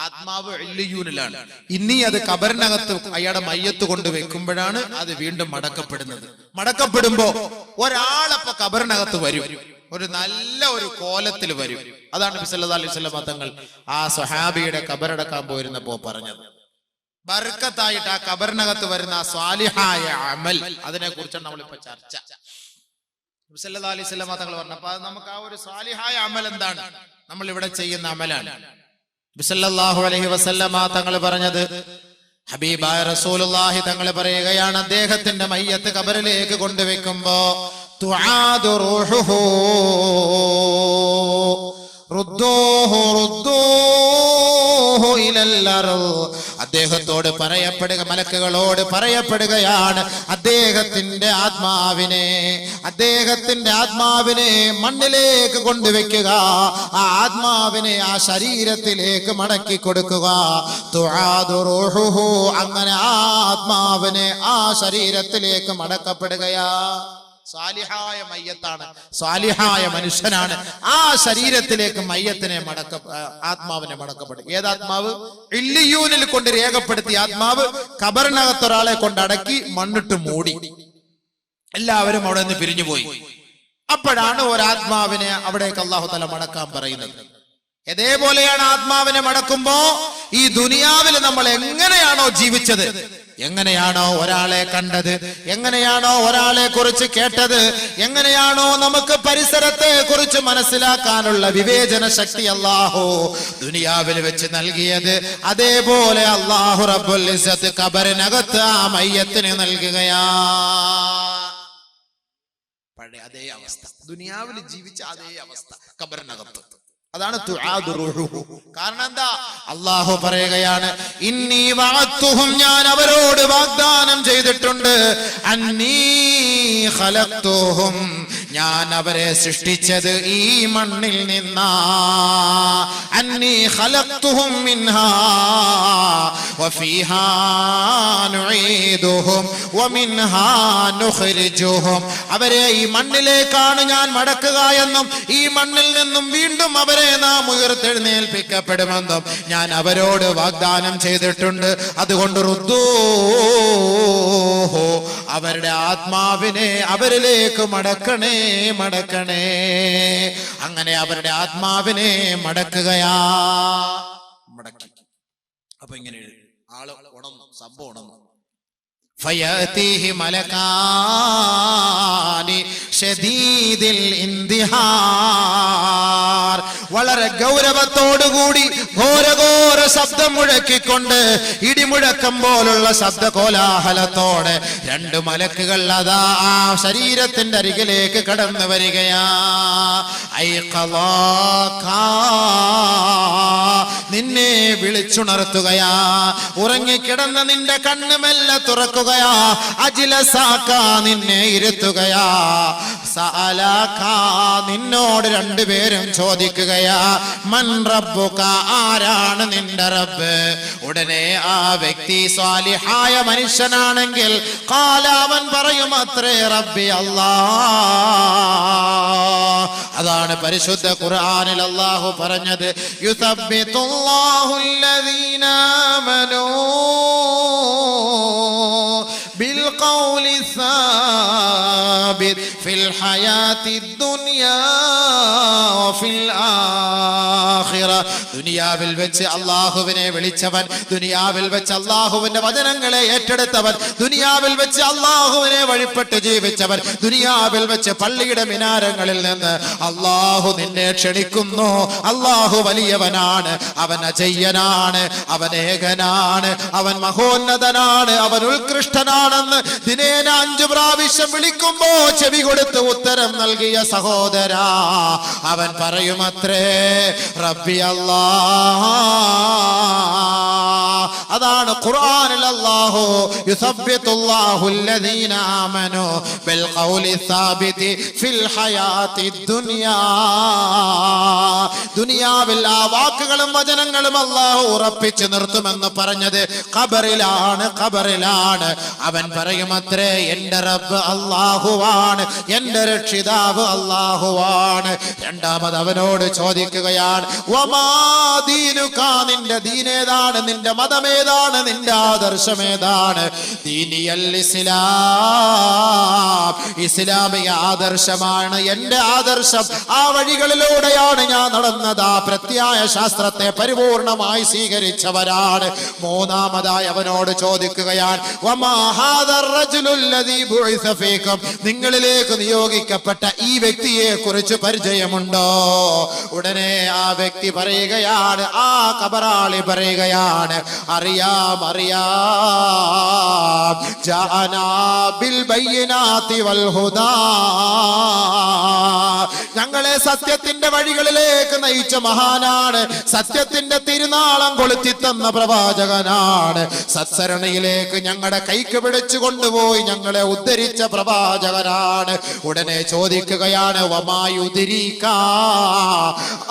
S1: ആത്മാവ് ഇല്ലിയൂനിലാണ്. ഇനി അത് ഖബറിനകത്ത് അയാളുടെ മയ്യത്ത് കൊണ്ട് വെക്കുമ്പോഴാണ് അത് വീണ്ടും മടക്കപ്പെടുന്നത്. മടക്കപ്പെടുമ്പോ ഒരാളപ്പൊ ഖബറിനകത്ത് വരും, ഒരു നല്ല ഒരു കോലത്തിൽ വരും. അതാണ് നബി സല്ലല്ലാഹു അലൈഹി വസല്ലം തങ്ങൾ ആ സ്വഹാബിയുടെ ഖബറടക്കാൻ പോയിരുന്നപ്പോ പറഞ്ഞത്. ബർക്കത്തായിട്ട് ആ ഖബറിനകത്ത് വരുന്ന ആ സ്വാലിഹായ അമൽ, അതിനെ കുറിച്ചാണ് നമ്മളിപ്പോ ചർച്ച. നബി സല്ലല്ലാഹു അലൈഹി വസല്ലം തങ്ങൾ പറഞ്ഞപ്പോ നമുക്ക് ആ ഒരു സ്വാലിഹായ അമൽ എന്താണ്, നമ്മൾ ഇവിടെ ചെയ്യുന്ന അമലാണ്. നബി സല്ലല്ലാഹു അലൈഹി വസല്ലം തങ്ങൾ പറഞ്ഞത്, ഹബീബായ റസൂലുള്ളാഹി തങ്ങൾ പറയുകയാണ്, അദ്ദേഹത്തിന്റെ മയ്യത്ത് ഖബറിലേക്ക് കൊണ്ടുവെക്കുമ്പോ തുആദു റൂഹുഹു റുദ്ദൂഹു റുദ്ദൂഹു ഇലൽ അർദ്. അദ്ദേഹത്തോട് പറയപ്പെടുക, മലക്കുകളോട് പറയപ്പെടുകയാണ്, അദ്ദേഹത്തിന്റെ ആത്മാവിനെ മണ്ണിലേക്ക് കൊണ്ടുവെക്കുക, ആ ആത്മാവിനെ ആ ശരീരത്തിലേക്ക് മടക്കി കൊടുക്കുക. തുആദു റൂഹുഹു, അങ്ങനെ ആ ആത്മാവിനെ ആ ശരീരത്തിലേക്ക് മടക്കപ്പെടുകയാ. സാലിഹായ മയ്യത്താണ്, സാലിഹായ മനുഷ്യനാണ്. ആ ശരീരത്തിലേക്ക് മയ്യത്തിനെ ആത്മാവിനെ മടക്കപ്പെടും. ഏതാത്മാവ്? ഇല്ലിയൂനിൽ കൊണ്ട് രേഖപ്പെടുത്തിയ ആത്മാവ് ഖബറിനകത്ത് ഒരാളെ കൊണ്ട് അടക്കി മണ്ണിട്ട് മൂടി, എല്ലാവരും അവിടെ നിന്ന് പിരിഞ്ഞുപോയി. അപ്പോഴാണ് ഒരാത്മാവിനെ അവിടേക്ക് അല്ലാഹു തആല മടക്കാൻ പറയുന്നത്. ഇതേപോലെയാണ് ആത്മാവിനെ മടക്കുമ്പോ ഈ ദുനിയാവിൽ നമ്മൾ എങ്ങനെയാണോ ജീവിച്ചത്, എങ്ങനെയാണോ ഒരാളെ കണ്ടത്, എങ്ങനെയാണോ ഒരാളെ കുറിച്ച് കേട്ടത്, എങ്ങനെയാണോ നമുക്ക് പരിസരത്തെ കുറിച്ച് മനസ്സിലാക്കാനുള്ള വിവേചന ശക്തി അല്ലാഹു ദുനിയാവിൽ വെച്ച് നൽകിയത്, അതേപോലെ അല്ലാഹു റബ്ബുൽ ഇസ്സത്ത് ഖബറിനകത്ത് ആ മയ്യത്തിന് നൽകുകയാ. പഴയ അതേ അവസ്ഥ, ദുനിയാവിൽ ജീവിച്ച അതേ അവസ്ഥ ഖബറിനകത്ത്. അതാണ് തുആദു റൂഹുഹു. കാരണം എന്താ? അല്ലാഹു പറയുകയാണ്, ഇന്നി വഅദ്തുഹും, ഞാൻ അവരോട് വാഗ്ദാനം ചെയ്തിട്ടുണ്ട്, അന്നീ ഖലഖ്തുഹും, ഞാൻ അവരെ സൃഷ്ടിച്ചത് ഈ മണ്ണിൽ നിന്നാ. അന്നീ ഖലഖ്തുഹും മിൻഹാ വഫീഹാ നുഈദുഹും വമിൻഹാ നുഖ്രിജുഹും. അവരെ ഈ മണ്ണിലേക്കാണ് ഞാൻ മടക്കുക എന്നും ഈ മണ്ണിൽ നിന്നും വീണ്ടും അവരെ നാം ഉയർത്തെഴുന്നേൽപ്പിക്കപ്പെടുമെന്നും ഞാൻ അവരോട് വാഗ്ദാനം ചെയ്തിട്ടുണ്ട്. അതുകൊണ്ട് റുദ്ദൂഹു, അവരുടെ ആത്മാവിനെ അവരിലേക്ക് മടക്കണേ, മടക്കണേ. അങ്ങനെ അവരുടെ ആത്മാവിനെ മടക്കുകയാ. മടക്കി. അപ്പൊ ഇങ്ങനെ ആള് ഉണർന്നു, സംഭവം ഉണർന്നു. ഫയഅതീഹി മലകാനി ശദീദിൽ ഇന്തിഹാർ, വളരെ ഗൗരവത്തോടുകൂടി ഘോരഘോര ശബ്ദം മുഴക്കിക്കൊണ്ട്, ഇടിമുഴക്കം പോലുള്ള ശബ്ദ കോലാഹലത്തോടെ രണ്ട് മലക്കുകൾ അതാ ആ ശരീരത്തിന്റെ അരികിലേക്ക് കടന്നു വരികയാ. നിന്നെ വിളിച്ചുണർത്തുകയാ, ഉറങ്ങിക്കിടന്ന നിന്റെ കണ്ണ് മെല്ലെ തുറക്കുകയാ, അജ്ലസാക, നിന്നെ ഇരുത്തുകയാ, സഅലാക, നിന്നോട് രണ്ടുപേരും ചോദിക്കുകയാ, മൻ റബ്ബുക, ആരാണ് നിന്റെ റബ്ബ്? ഉടനെ ആ വ്യക്തി സ്വാലിഹായ മനുഷ്യനാണെങ്കിൽ ഖാല, അവൻ പറയും, അത്രേ റബ്ബി അല്ലാഹ്. അതാണ് പരിശുദ്ധ ഖുർആനിൽ അല്ലാഹു പറഞ്ഞത്, യുസബ്ബിതുല്ലാഹു അല്ലദീന ആമനൂ ബിൽ ഖൗലി സാബിത് ഫിൽ ഹയാത്തിദ് ദുനിയാ വഫിൽ ആഖിറ. ദുനിയാവിൽ വെച്ച് അല്ലാഹുവിനെ വിളിച്ചവൻ, ദുനിയാവിൽ വെച്ച് അല്ലാഹുവിന്റെ വചനങ്ങളെ ഏറ്റെടുത്തവൻ, ദുനിയാവിൽ വെച്ച് അല്ലാഹുവിനെ വഴിപ്പെട്ട് ജീവിച്ചവൻ, ദുനിയാവിൽ വെച്ച് പള്ളിയുടെ മിനാരങ്ങളിൽ നിന്ന് അല്ലാഹു നിന്നെ ക്ഷണിക്കുന്നു. അല്ലാഹു വലിയവനാണ്, അവൻ അജയ്യനാണ്, അവൻ ഏകനാണ്, അവൻ മഹോന്നതനാണ്, അവൻ ഉത്കൃഷ്ടനാണെന്ന് ദിനേന 5 പ്രാവശ്യം വിളിക്കുമ്പോ ചെവി കൊടുത്ത് ഉത്തരം നൽകിയ സഹോദരാ, അവൻ പറയുമത്രേ, റബ്ബി അല്ലാഹ്, അതാണ് ഖുർആനിൽ അല്ലാഹു യുസബ്ബിതുല്ലാഹുല്ലദീന ആമനു ബിൽ ഖൗലി സാബിതി ഫിൽ ഹയാത്തി ദുനിയാ. ദുനിയാവിൽ ആ വാക്കുകളും വചനങ്ങളും അല്ലാഹു ഉറപ്പിച്ചു നിർത്തുമെന്ന് പറഞ്ഞത് ഖബറിലാണ്. അവൻ പറയുമത്രേ, എന്റെ റബ്ബ് അല്ലാഹുവാണ്, എന്റെ രക്ഷിതാവ് അല്ലാഹുവാണ്. രണ്ടാമത് അവനോട് ചോദിക്കുകയാണ്, വമാ ദീനുക, നിന്റെ ദീനേതാണ്, നിന്റെ മതമേതാണ്, നിന്റെ ആദർശമേതാണ്? ദീനിയൽ ഇസ്ലാം, ഇസ്ലാമിക ആദർശമാണ് എന്റെ ആദർശം. ആ വഴികളിലൂടെയാണ് ഞാൻ നടന്നത്. ആ പ്രത്യായ ശാസ്ത്രത്തെ പരിപൂർണമായി സ്വീകരിച്ചവരാണ്. മൂന്നാമതായി അവനോട് ചോദിക്കുകയാണ്, വമാ ഹാദർ റജുലുല്ലദീ ബുഇസ ഫീകും, നിങ്ങളിലേക്ക് നിയോഗിക്കപ്പെട്ട ഈ വ്യക്തിയെ കുറിച്ച് പരിചയമുണ്ടോ? ഉടനെ ആ വ്യക്തി പറയുകയാണ്, ആ ഖബറാളി പറയുകയാണ്, അറിയാം, ജാഅനാ ബിൽ ബയ്യിനാതി വൽ ഹുദാ, ഞങ്ങളെ സത്യത്തിന്റെ വഴികളിലേക്ക് നയിച്ച മഹാനാണ്, സത്യത്തിന്റെ തിരുനാളം കൊളുത്തി തന്ന പ്രവാചകനാണ്, സത്സരണിയിലേക്ക് ഞങ്ങളുടെ കൈക്ക് പിടിച്ചു കൊണ്ടുപോയി ഞങ്ങളെ ഉദ്ധരിച്ച പ്രവാചകനാണ്. ഉടനെ ചോദിക്കുകയാണ്, വമായുദ്രീക,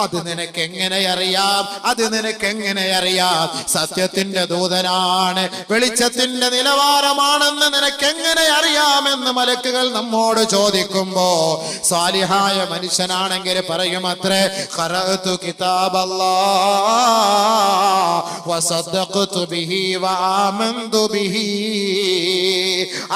S1: അത് നിനക്ക് എങ്ങനെ അറിയാം? അത് നിനക്ക് എങ്ങനെ അറിയാം? സത്യത്തിന്റെ ദൂതനാണ്, വെളിച്ചത്തിന്റെ നിലവാരമാണെന്ന് നിനക്ക് എങ്ങനെ അറിയാമെന്ന് മലക്കുകൾ നമ്മോട് ചോദിക്കുമ്പോ സാലിഹായ മനുഷ്യനാണെങ്കിൽ പറയുമത്രേ, ഖറഅതു കിതാബല്ലാഹ് വസദ്ദഖതു ബിഹി വആമന്തു ബിഹി,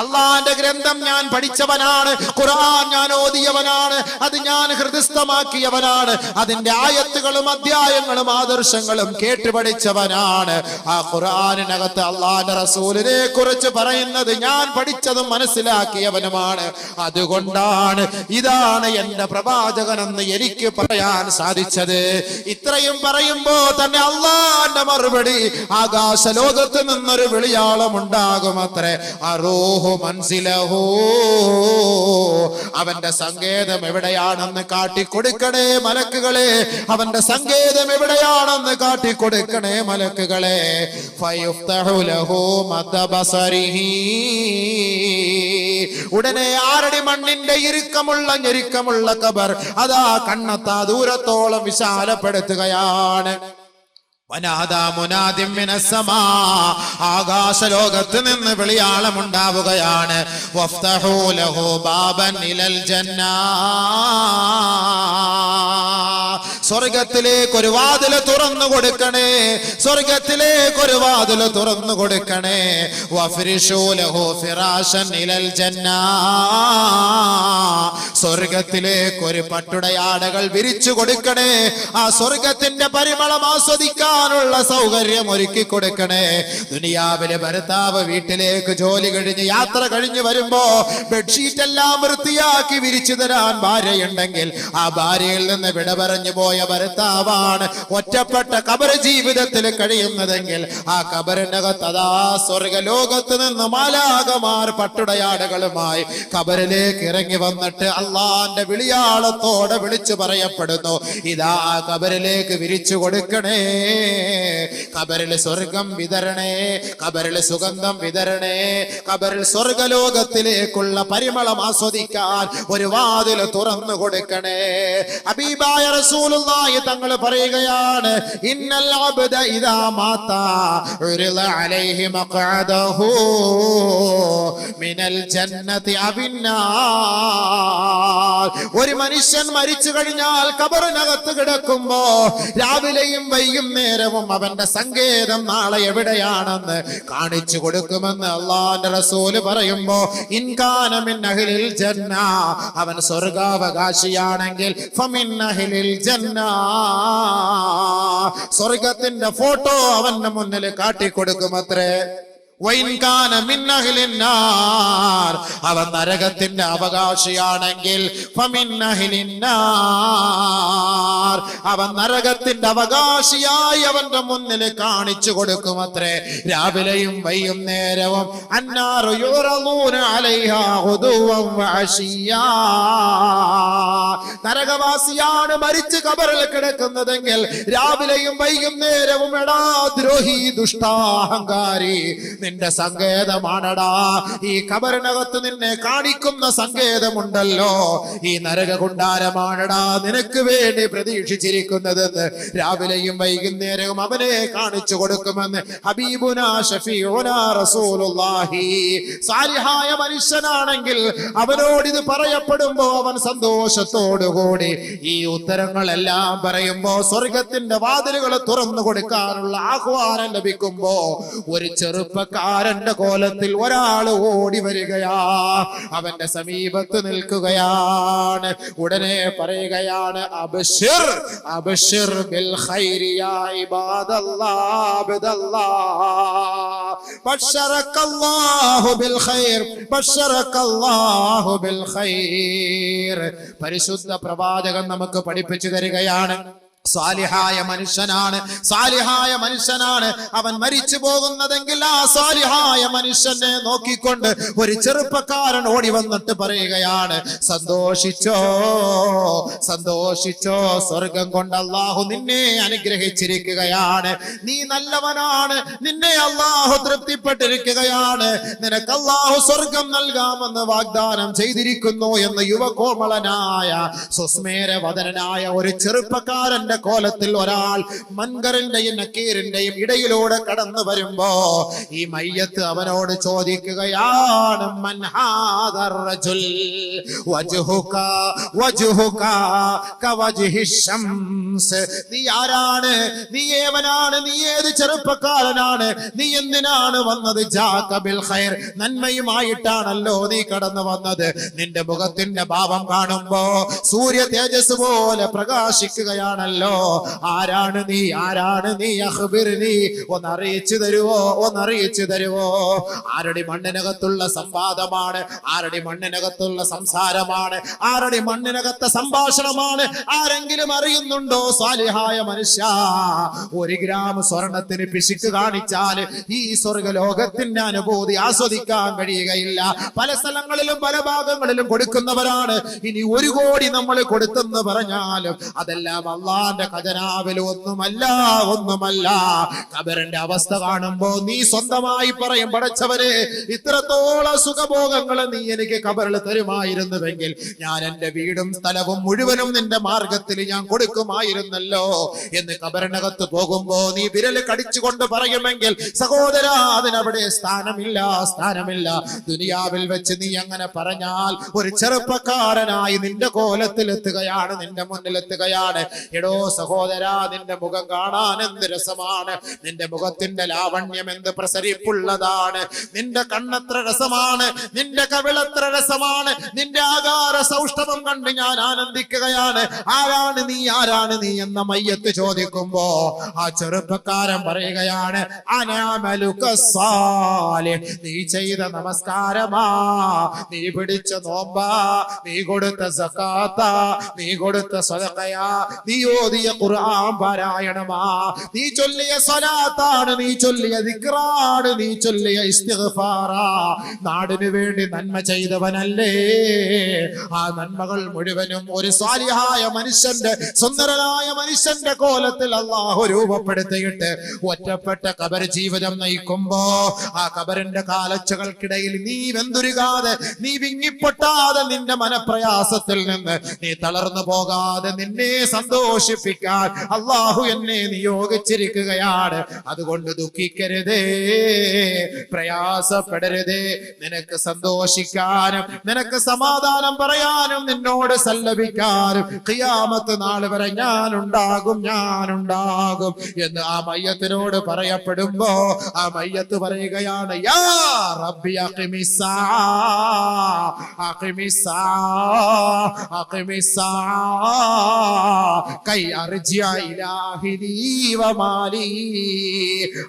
S1: അല്ലാഹുവിന്റെ ഗ്രന്ഥം ഞാൻ പഠിച്ചവനാണ്, ഖുർആൻ ഞാൻ ഓതിയവനാണ്, അത് ഞാൻ ഹൃദയസ്ഥമാക്കിയവനാണ്, അതിന്റെ ആയത്തുകളും അധ്യായങ്ങളും ആദർശങ്ങളും കേട്ടുപഠിച്ചവനാണ്. ആ ഖുർആനിനകത്ത് അല്ലാഹുവിന്റെ റസൂലിനെ കുറിച്ച് പറയുന്നത് ഞാൻ പഠിച്ചതും മനസ്സിലാക്കിയവനുമാണ്. അതുകൊണ്ടാണ് ഇതാണ് എന്റെ പ്രവാചകനെന്ന് എനിക്ക് പറയാൻ സാധിച്ചത്. ഇത്രയും പറയുമ്പോ തന്നെ അല്ലാഹുവിന്റെ മറുപടി, ആകാശ ലോകത്ത് നിന്നൊരു വിളിയാളം ഉണ്ടാകുമത്രേ, അറൂഹു മൻസിലഹു, അവന്റെ സങ്കേതം എവിടെയാണെന്ന് കാട്ടിക്കൊടുക്കണേ മലക്കുകളെ, അവന്റെ സങ്കേതം എവിടെയാണെന്ന് കാട്ടിക്കൊടുക്കണേ മലക്കുകളെ. ഫയുഫ്തഹു ലഹു മദ്ബസരിഹി, ഉടനെ ആറടി മണ്ണിന്റെ ഞെരുക്കമുള്ള ഖബർ അതാ കണ്ണത്താ ദൂരത്തോളം വിശാലപ്പെടുത്തുകയാണ്. ആകാശ ലോകത്ത് നിന്ന് വിളിയാളമുണ്ടാവുകയാണ്. വഫ്തഹൂ ലഹു ബാബൻ ഇലൽ ജന്നാ, സ്വർഗത്തിലേക്ക് ഒരു വാതിൽ തുറന്നു കൊടുക്കണേ, സ്വർഗത്തിലേക്ക് ഒരു വാതിൽ തുറന്നു കൊടുക്കണേ. വഫ്രിഷൂ ലഹു ഫിറാശൻ ഇലൽ ജന്നാ, സ്വർഗത്തിലേക്ക് ഒരു പട്ടുടയാടകൾ വിരിച്ചു കൊടുക്കണേ. ആ സ്വർഗത്തിന്റെ പരിമളം ആസ്വദിക്കാനുള്ള സൗകര്യം ഒരുക്കി കൊടുക്കണേ. ദുനിയാവിലെ ഭർത്താവ് വീട്ടിലേക്ക് ജോലി കഴിഞ്ഞ് യാത്ര കഴിഞ്ഞ് വരുമ്പോ ബെഡ്ഷീറ്റ് എല്ലാം വൃത്തിയാക്കി വിരിച്ചു തരാൻ ഭാര്യയുണ്ടെങ്കിൽ ആ ഭാര്യയിൽ നിന്ന് വിട പറഞ്ഞു പോയ ഭർത്താവാണ് ഒറ്റപ്പെട്ട ഖബർ ജീവിതത്തിൽ കഴിയുന്നതെങ്കിൽ ആ ഖബറിനകത്ത് അതാ സ്വർഗലോകത്ത് നിന്ന് മാലാഖമാർ പട്ടുടയാടകളുമായി ഖബറിലേക്ക് ഇറങ്ങി വന്നിട്ട് അള്ളാന്റെ വിളിയാളത്തോടെ വിളിച്ചു പറയപ്പെടുന്നു, ഇതാ ഖബറിലേക്ക് വിരിച്ചു കൊടുക്കണേ, ഖബറിൽ സ്വർഗം വിതരണേ, ഖബറിൽ സുഗന്ധം വിതരണേ, ഖബറിൽ സ്വർഗലോകത്തിലേക്കുള്ള പരിമളം ആസ്വദിക്കാൻ ഒരു വാതിൽ തുറന്നു കൊടുക്കണേ. ഹബീബായ റസൂലുള്ളാഹി തങ്ങൾ പറയുകയാണ്, ഇന്നൽ അബ്ദ ഇദാ മാതാ ഉരിള അലൈഹി മഖഅദഹു മിനൽ ജന്നതി അബിന്നാർ. ഒരു മനുഷ്യൻ മരിച്ചു കഴിഞ്ഞാൽ ഖബറിനകത്ത് കിടക്കുമ്പോ രാവിലെയും വൈകുന്നേരവും അവന്റെ സങ്കേതം നാളെ എവിടെയാണെന്ന് കാണിച്ചു കൊടുക്കുമെന്ന് അല്ലാഹുവിന്റെ റസൂല് പറയുമ്പോ, ഇൻകാന മിൻ അഹ്ലിൽ ജന്ന, അവൻ സ്വർഗാവകാശിയാണെങ്കിൽ ഫമിൻ അഹ്ലിൽ ജന്ന, സ്വർഗത്തിന്റെ ഫോട്ടോ അവന്റെ മുന്നിൽ കാട്ടിക്കൊടുക്കുമത്രേ. വൈൻകാന മിൻ അഹ്ലിൻ നാർ, അവൻ നരകത്തിന്റെ അവകാശിയാണെങ്കിൽ ഫമിൻ അഹ്ലിൻ നാർ, അവൻ നരകത്തിന്റെ അവകാശിയായി അവന്റെ മുന്നിൽ കാണിച്ചു കൊടുക്കുമത്രേ. രാവിലെയും വൈകുന്നേരവും അന്നാറു യുറദൂന അലൈഹാ ഗുദുവൻ വഅശിയ്യാ. നരകവാസിയാണ് മരിച്ച് ഖബറിൽ കിടക്കുന്നതെങ്കിൽ രാവിലെയും വൈകുന്നേരവും എടാ ദ്രോഹി ദുഷ്ടാഹങ്കാരി, നിന്റെ സങ്കേതമാണടാ ഈ ഖബറിനകത്ത് നിന്നെ കാണിക്കുന്ന സങ്കേതമുണ്ടല്ലോ, ഈ നരക കുണ്ടാരമാണടാ നിനക്ക് വേണ്ടി പ്രതീക്ഷിച്ചിരിക്കുന്നതെന്ന് രാവിലെയും വൈകുന്നേരവും അവനെ കാണിച്ചു കൊടുക്കുമെന്ന് ഹബീബുനാ ശഫീഉനാ റസൂലുള്ളാഹി. സാലിഹായ മനുഷ്യനാണെങ്കിൽ അവനോടിത് പറയപ്പെടുമ്പോ അവൻ സന്തോഷത്തോടുകൂടി ഈ ഉത്തരങ്ങളെല്ലാം പറയുമ്പോ സ്വർഗത്തിന്റെ വാതിലുകൾ തുറന്നു കൊടുക്കാനുള്ള ആഹ്വാനം ലഭിക്കുമ്പോ ഒരു ചെറുപ്പക്കാരന്റെ കോലത്തിൽ ഒരാൾ ഓടി വരികയാ, അവന്റെ സമീപത്ത് നിൽക്കുകയാണ്. ഉടനെ പറയുകയാണ് അബ്ശിർ അബ്ശിർ ബിൽ ഖൈരി യാ ഇബാദല്ലാഹ് അബ്ദല്ലാഹ് ബശറക്കല്ലാഹു ബിൽ ഖൈർ ബശറക്കല്ലാഹു ബിൽ ഖൈർ. പരിശുദ്ധ പ്രവാചകൻ നമുക്ക് പഠിപ്പിച്ചു തരികയാണ് സാലിഹായ മനുഷ്യനാണ്, സാലിഹായ മനുഷ്യനാണ് അവൻ മരിച്ചു പോകുന്നതെങ്കിൽ ആ സാലിഹായ മനുഷ്യനെ നോക്കിക്കൊണ്ട് ഒരു ചെറുപ്പക്കാരൻ ഓടി വന്നിട്ട് പറയുകയാണ് സന്തോഷിച്ചോ സന്തോഷിച്ചോ, സ്വർഗം കൊണ്ട് അല്ലാഹു നിന്നെ അനുഗ്രഹിച്ചിരിക്കുകയാണ്, നീ നല്ലവനാണ്, നിന്നെ അല്ലാഹു തൃപ്തിപ്പെട്ടിരിക്കുകയാണ്, നിനക്ക് അല്ലാഹു സ്വർഗം നൽകാമെന്ന് വാഗ്ദാനം ചെയ്തിരിക്കുന്നു എന്ന് യുവകോമളനായ സുസ്മേരവദനായ ഒരു ചെറുപ്പക്കാരൻ കോലത്തിൽ ഒരാൾ മൻകറിന്റെയും നക്കീറിന്റെയും ഇടയിലൂടെ കടന്നു വരുമ്പോ ഈ മയ്യത്ത് അവനോട് ചോദിക്കുകയാണ് മൻ ഹാദർ റജുൽ വജ്ഹുക വജ്ഹുക കവജ്ഹി ശംസ്. നീ ആരാണ്, നീ ഏവനാണ്, നീ ഏത് ചെറുപ്പക്കാരനാണ്, നീ എന്തിനാണ് വന്നത്? ജാക ബിൽ ഖൈർ, നന്മയുമായിട്ടാണല്ലോ നീ കടന്നു വന്നത്. നിന്റെ മുഖത്തിന്റെ ഭാവം കാണുമ്പോ സൂര്യ തേജസ് പോലെ പ്രകാശിക്കുകയാണല്ലോ. ആരാണ് നീ, ആരാണ് നീ? അഖ്ബിർനി, ഒന്ന് അറിയിച്ചു തരുവോ, ഒന്ന് അറിയിച്ചു തരുവോ? ആരുടെ മണ്ണിനകത്തുള്ള സംവാദമാണ്, ആരുടെ മണ്ണിനകത്തുള്ള സംസാരമാണ്, ആരുടെ മണ്ണിനകത്തെ സംഭാഷണമാണ് ആരെങ്കിലും അറിയുന്നുണ്ടോ? സാലിഹായ മനുഷ്യ, 1 ഗ്രാം സ്വർണത്തിന് പിശുക്ക് കാണിച്ചാൽ ഈ സ്വർഗലോകത്തിന്റെ അനുഭൂതി ആസ്വദിക്കാൻ കഴിയുകയില്ല. പല സ്ഥലങ്ങളിലും പല ഭാഗങ്ങളിലും കൊടുക്കുന്നവരാണ്. ഇനി 1 കോടി നമ്മൾ കൊടുത്തെന്ന് പറഞ്ഞാലും അതെല്ലാം അള്ളാന്റെ ഖജനാവിൽ ഒന്നുമല്ല, ഒന്നുമല്ല. ഖബറിന്റെ അവസ്ഥ കാണുമ്പോ നീ സ്വന്തമായി പറയും പടച്ചവനെ, ഇത്രത്തോളം സുഖഭോഗങ്ങൾ നീ എനിക്ക് ഖബറിൽ തരുമായിരുന്നുവെങ്കിൽ ഞാൻ എന്റെ വീടും സ്ഥലവും മുഴുവനും നിന്റെ മാർഗത്തിൽ ഞാൻ കൊടുക്കുമായിരുന്നല്ലോ എന്ന് ഖബറിനകത്ത് പോകുമ്പോ നീ വിരൽ കടിച്ചുകൊണ്ട് പറയുമെങ്കിൽ സഹോദര, അതിനവിടെ സ്ഥാനമില്ല, സ്ഥാനമില്ല. ദുനിയാവിൽ വെച്ച് നീ അങ്ങനെ പറഞ്ഞാൽ ഒരു ചെറുപ്പക്കാരനായി നിന്റെ കോലത്തിൽ എത്തുകയാണ്, നിന്റെ മുന്നിൽ എത്തുകയാണ്. എടോ സഹോദരാ, നിന്റെ മുഖം കാണാൻ എന്ത് രസമാണ്, നിന്റെ മുഖത്തിന്റെ ലാവണ്യം എന്ത് പ്രസരിപ്പുള്ളതാണ്, നിന്റെ കണ്ണെത്ര രസമാണ്, നിന്റെ കവിളെത്ര രസമാണ്, നിന്റെ ആകാര സൗഷ്ഠവം കണ്ട് ഞാൻ ആനന്ദിക്കുകയാണ്. ആരാണ് നീ, ആരാണ് നീ എന്ന മയ്യത്ത് ചോദിക്കുമ്പോ ആ ചെറുപ്പക്കാരൻ പറയുകയാണ് അനാമലുക സാലിഹ്, നീ ചെയ്ത നമസ്കാരമാ, നീ പിടിച്ച നോമ്പാ, നീ കൊടുത്ത സകാത്താ, നീ കൊടുത്ത സദഖയാ, നീ ഓതിയ ഖുർആൻ പാരായണമാ, നീ ചൊല്ലിയ സ്വലാത്താണ്, നീ ചൊല്ലിയ ദിക്റാണ്, നീ ചൊല്ലിയ ഇസ്തിഗ്ഫാറാ. നാടിനു വേണ്ടി നന്മ ചെയ്തവനല്ലേ? ആ നന്മകൾ മുഴുവനും ഒരു സാലിഹായ മനുഷ്യന്റെ, സുന്ദരനായ മനുഷ്യന്റെ കോലത്തിൽ അല്ലാഹു രൂപപ്പെടുത്തിയിട്ട് ഒറ്റപ്പെട്ട ഖബർ ജീവിതം നയിക്കുമ്പോ ആ ഖബറിന്റെ കാലച്ചകൾക്കിടയിൽ നീ വെന്തുരുകാതെ, നീ വിങ്ങിപ്പൊട്ടാതെ, നിന്റെ മനപ്രയാസത്തിൽ നിന്ന് നീ തളർന്നു പോകാതെ നിന്നെ സന്തോഷിപ്പിക്കാൻ അല്ലാഹു എന്നെ നിയോഗിച്ചിരിക്കുകയാണ്. അതുകൊണ്ട് ദുഃഖിക്കരുതേ, പ്രയാസപ്പെടരുതേ. നിനക്ക് സന്തോഷിക്കാനും നിനക്ക് സമാധാനം പറയാനും നിന്നോട് സല്ലപിക്കാനും ഖിയാമത്ത് നാൾ വരെ ഞാനുണ്ടാകും, ഞാനുണ്ടാകും എന്ന് ആ മയ്യത്തിനോട് പറയപ്പെടുമ്പോ ആ മയ്യത്ത് പറയുകയാണ് യാ റബ്ബി അഖിമിസ്സാ, അഖിമിസ്സാ, അഖിമിസ്സാ കൈ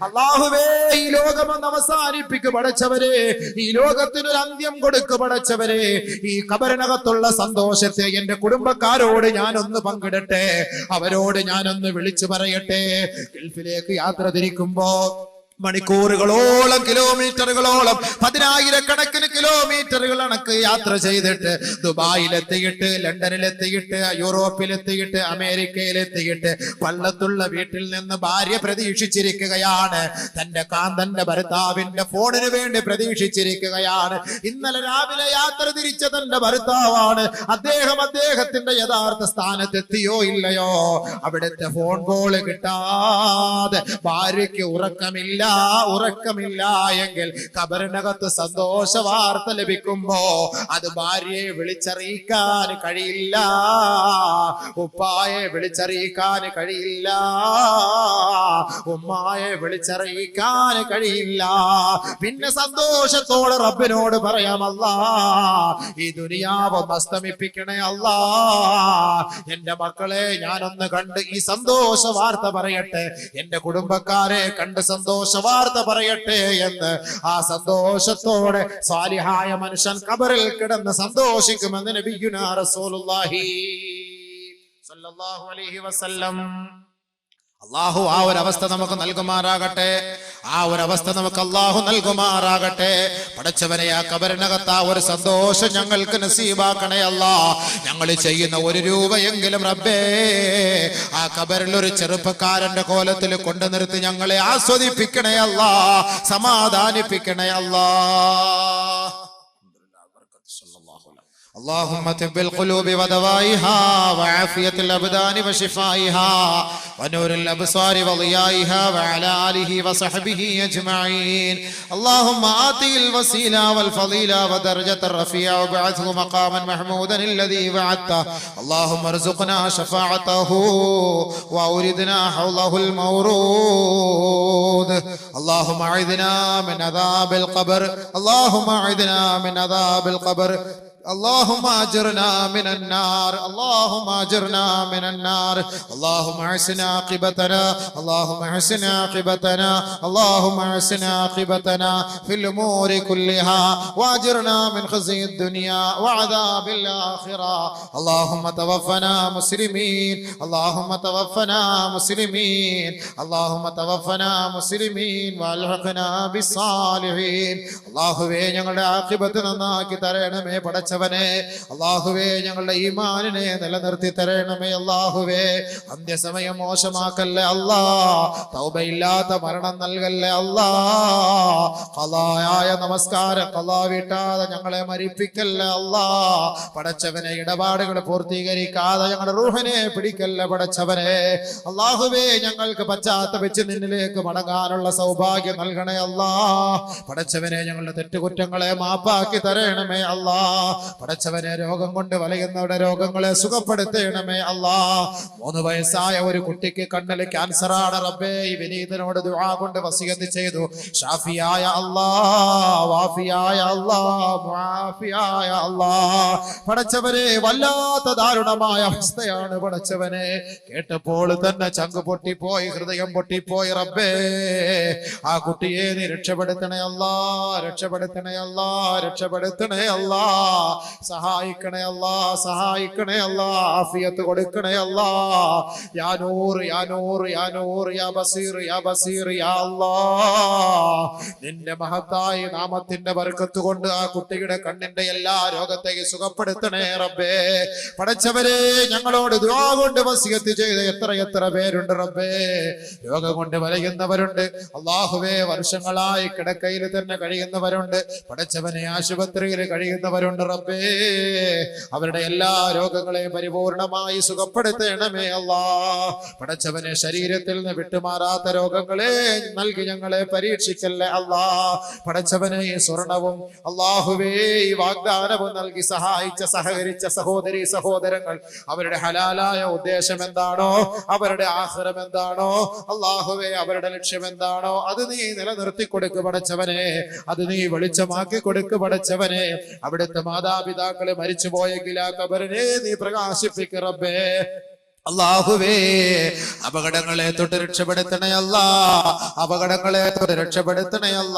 S1: അല്ലാഹുവേ ഈ ലോകമെന്ന് അവസാനിപ്പിക്കു പടച്ചവരെ, ഈ ലോകത്തിനൊരു അന്ത്യം കൊടുക്കു പടച്ചവരെ. ഈ ഖബറിനകത്തുള്ള സന്തോഷത്തെ എന്റെ കുടുംബക്കാരോട് ഞാനൊന്ന് പങ്കിടട്ടെ, അവരോട് ഞാനൊന്ന് വിളിച്ചു പറയട്ടെ. ഗൾഫിലേക്ക് യാത്ര തിരിക്കുമ്പോ മണിക്കൂറുകളോളം, കിലോമീറ്ററുകളോളം, 10,000-കണക്കിന് കിലോമീറ്ററുകൾ കണക്ക് യാത്ര ചെയ്തിട്ട് ദുബായിലെത്തിയിട്ട്, ലണ്ടനിലെത്തിയിട്ട്, യൂറോപ്പിലെത്തിയിട്ട്, അമേരിക്കയിലെത്തിയിട്ട് പള്ളത്തുള്ള വീട്ടിൽ നിന്ന് ഭാര്യ പ്രതീക്ഷിച്ചിരിക്കുകയാണ്. തന്റെ കാന്തന്റെ ഭർത്താവിന്റെ ഫോണിന് വേണ്ടി പ്രതീക്ഷിച്ചിരിക്കുകയാണ്. ഇന്നലെ രാവിലെ യാത്ര തിരിച്ച തന്റെ ഭർത്താവാണ്. അദ്ദേഹത്തിന്റെ യഥാർത്ഥ സ്ഥാനത്തെത്തിയോ ഇല്ലയോ? അവിടുത്തെ ഫോൺ കോള് കിട്ടാതെ ഭാര്യയ്ക്ക് ഉറക്കമില്ല എങ്കിൽ ഖബറിനകത്ത് സന്തോഷ വാർത്ത ലഭിക്കുമ്പോ അത് ഭാര്യയെ വിളിച്ചറിയിക്കാൻ കഴിയില്ല, ഉപ്പായെ വിളിച്ചറിയിക്കാൻ കഴിയില്ല, ഉമ്മായെ വിളിച്ചറിയിക്കാൻ കഴിയില്ല. പിന്നെ സന്തോഷത്തോടെ റബ്ബിനോട് പറയാം, അല്ലാ ഈ ദുനിയാവ് അസ്തമിപ്പിക്കണേ അല്ലാ, എന്റെ മക്കളെ ഞാനൊന്ന് കണ്ട് ഈ സന്തോഷ വാർത്ത പറയട്ടെ, എന്റെ കുടുംബക്കാരെ കണ്ട് സന്തോഷ വാർത്ത പറയട്ടെ എന്ന് ആ സന്തോഷത്തോടെ സാലിഹായ മനുഷ്യൻ ഖബറിൽ കിടന്ന് സന്തോഷിക്കുമെന്ന് നബിയുനാ റസൂലുള്ളാഹി സ്വല്ലല്ലാഹു അലൈഹി വസല്ലം. അല്ലാഹു ആ ഒരു അവസ്ഥ നമുക്ക് നൽകുമാറാകട്ടെ, ആ ഒരു അവസ്ഥ നമുക്ക് അല്ലാഹു നൽകുമാറാകട്ടെ. പടച്ചവനെ ആ ഖബറിനകത്ത് ആ ഒരു സന്തോഷം ഞങ്ങൾക്ക് നസീബാക്കണേ അല്ലാ. ഞങ്ങൾ ചെയ്യുന്ന 1 രൂപയെങ്കിലും റബ്ബേ ആ ഖബറിൽ ഒരു ചെറുപ്പക്കാരന്റെ കോലത്തിൽ കൊണ്ടു നിർത്തി ഞങ്ങളെ ആസ്വദിപ്പിക്കണേ അല്ലാ, സമാധാനിപ്പിക്കണേ അല്ലാ. اللهم طب القلوب ودوائها وعافية الأبدان وشفائها ونور الأبصار وضيائها وعلى آله وصحبه أجمعين. اللهم آتي الوسيلة والفضيلة ودرجة الرفيع وابعثه مقاما محمودا الذي وعدته. اللهم ارزقنا شفاعته وأوردنا حوضه المورود. اللهم أعذنا من عذاب القبر، اللهم أعذنا من عذاب القبر. اللهم اجرنا من النار، اللهم اجرنا من النار. اللهم احسن عاقبتنا، اللهم احسن عاقبتنا، اللهم احسن عاقبتنا في الامور كلها واجرنا من خزي الدنيا وعذاب الاخره. اللهم توفنا مسلمين، اللهم توفنا مسلمين، اللهم توفنا مسلمين والحقنا بالصالحين. അല്ലാഹുവേ ഞങ്ങളുടെ ആഖിബത്ത് നന്നാക്കി തരണമേ പടച്ചവനെ. അല്ലാഹുവേ ഞങ്ങളുടെ ഈമാനിനെ നിലനിർത്തി തരണമേ അല്ലാഹുവേ. അന്ത്യസമയം മോശമാക്കല്ലേ അല്ലാ, തൗബയില്ലാത്ത മരണം നൽകല്ലേ അല്ലാ. ഖളായായ നമസ്കാരം ഖളാ വീട്ടാതെ ഞങ്ങളെ മരിപ്പിക്കല്ലേ അല്ലാ. പടച്ചവനെ ഇടപാടുകൾ പൂർത്തീകരിക്കാതെ ഞങ്ങളുടെ റൂഹിനെ പിടിക്കല്ലേ പടച്ചവനെ. അല്ലാഹുവേ ഞങ്ങൾക്ക് പശ്ചാത്തപിച്ച് നിന്നിലേക്ക് മടങ്ങാനുള്ള സൗഭാഗ്യം നൽകണേ അല്ലാ. പടച്ചവനെ ഞങ്ങളുടെ തെറ്റുകുറ്റങ്ങളെ മാപ്പാക്കി തരണമേ അല്ലാ. പടച്ചവനെ രോഗം കൊണ്ട് വലയുന്നവരുടെ രോഗങ്ങളെ സുഖപ്പെടുത്തണമേ അല്ലാ. 3 വയസ്സായ ഒരു കുട്ടിക്ക് കണ്ണിൽ ക്യാൻസറാണ് റബ്ബേ. ഈ വിനീതനോട് ദുആ കൊണ്ട് വസിയത്ത് ചെയ്തു. ഷാഫിയായ അല്ലാ, വാഫിയായ അല്ലാ, മുആഫിയായ അല്ലാ. പടച്ചവനെ വല്ലാത്ത ദാരുണമായ അവസ്ഥയാണ് പടച്ചവനെ. കേട്ടപ്പോൾ തന്നെ ചങ്ക് പൊട്ടിപ്പോയി, ഹൃദയം പൊട്ടിപ്പോയി റബ്ബേ. ആ കുട്ടിയെ നീ രക്ഷപ്പെടുത്തണേ അല്ലാ, രക്ഷപ്പെടുത്തണേ അല്ലാ, രക്ഷപ്പെടുത്തണേ അല്ലാ. സഹായിക്കണേ അല്ലാ, സഹായിക്കണേ അല്ലാ. ആഫിയത്ത് കൊടുക്കണേ അല്ലാ. യാ നൂർ, യാ നൂർ, യാ നൂർ, യാ ബസീർ, യാ ബസീർ, യാ അല്ലാ. നിന്റെ മഹത്തായ നാമത്തിന്റെ ബർക്കത്ത് കൊണ്ട് ആ കുട്ടിയുടെ കണ്ണിന്റെ എല്ലാ രോഗത്തെയും സുഖപ്പെടുത്തണേ റബ്ബേ. പടച്ചവരെ ഞങ്ങളോട് ദുആ കൊണ്ട് വസിയത്ത് ചെയ്ത എത്ര പേരുണ്ട് റബ്ബേ. രോഗം കൊണ്ട് വലയുന്നവരുണ്ട് അല്ലാഹുവേ. വർഷങ്ങളായി കിടക്കയിൽ തന്നെ കഴിയുന്നവരുണ്ട് പടച്ചവനെ. ആശുപത്രിയിൽ കഴിയുന്നവരുണ്ട് റബ്ബേ. അവരുടെ എല്ലാ രോഗങ്ങളെയും പരിപൂർണമായി സുഖപ്പെടുത്തണമേ അല്ലാ. പടച്ചവനെ ശരീരത്തിൽ നിന്ന് വിട്ടുമാറാത്ത രോഗങ്ങളെ നൽകി ഞങ്ങളെ പരീക്ഷിക്കല്ലേ അല്ലാ. പടച്ചവനെ ഈ സ്വർണവും അല്ലാഹുവേ ഈ വാഗ്ദാനവും നൽകി സഹായിച്ച സഹകരിച്ച സഹോദരി സഹോദരങ്ങൾ, അവരുടെ ഹലാലായ ഉദ്ദേശം എന്താണോ, അവരുടെ ആഖിറം എന്താണോ അല്ലാഹുവേ, അവരുടെ ലക്ഷ്യം എന്താണോ അത് നീ നിലനിർത്തി കൊടുക്ക് പടച്ചവനെ. അത് നീ വെളിച്ചമാക്കി കൊടുക്ക് പടച്ചവനെ. അവിടുത്തെ മാതാപിതാക്കളെ മരിച്ചുപോയെങ്കിൽ ആ ഖബറിനെ നീ പ്രകാശിപ്പിക്ക് റബ്ബേ. അല്ലാഹുവേ അപകടങ്ങളെ തൊട്ട് രക്ഷപ്പെടുത്തണയല്ല, അപകടങ്ങളെ തൊട്ട് രക്ഷപ്പെടുത്തണയല്ല.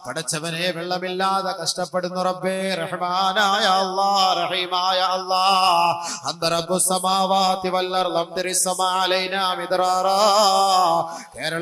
S1: പടച്ചവനെ വെള്ളമില്ലാതെ കഷ്ടപ്പെടുന്നു റബ്ബേ, റഹ്മാനായ അല്ലാഹ്, റഹീമായ അല്ലാഹ്. അന്ത റബ്ബുസ് സമാവാതി വൽ അർള് അംതിരിസ് സമാ അലൈനാ മിദ്റാറാ. കേരള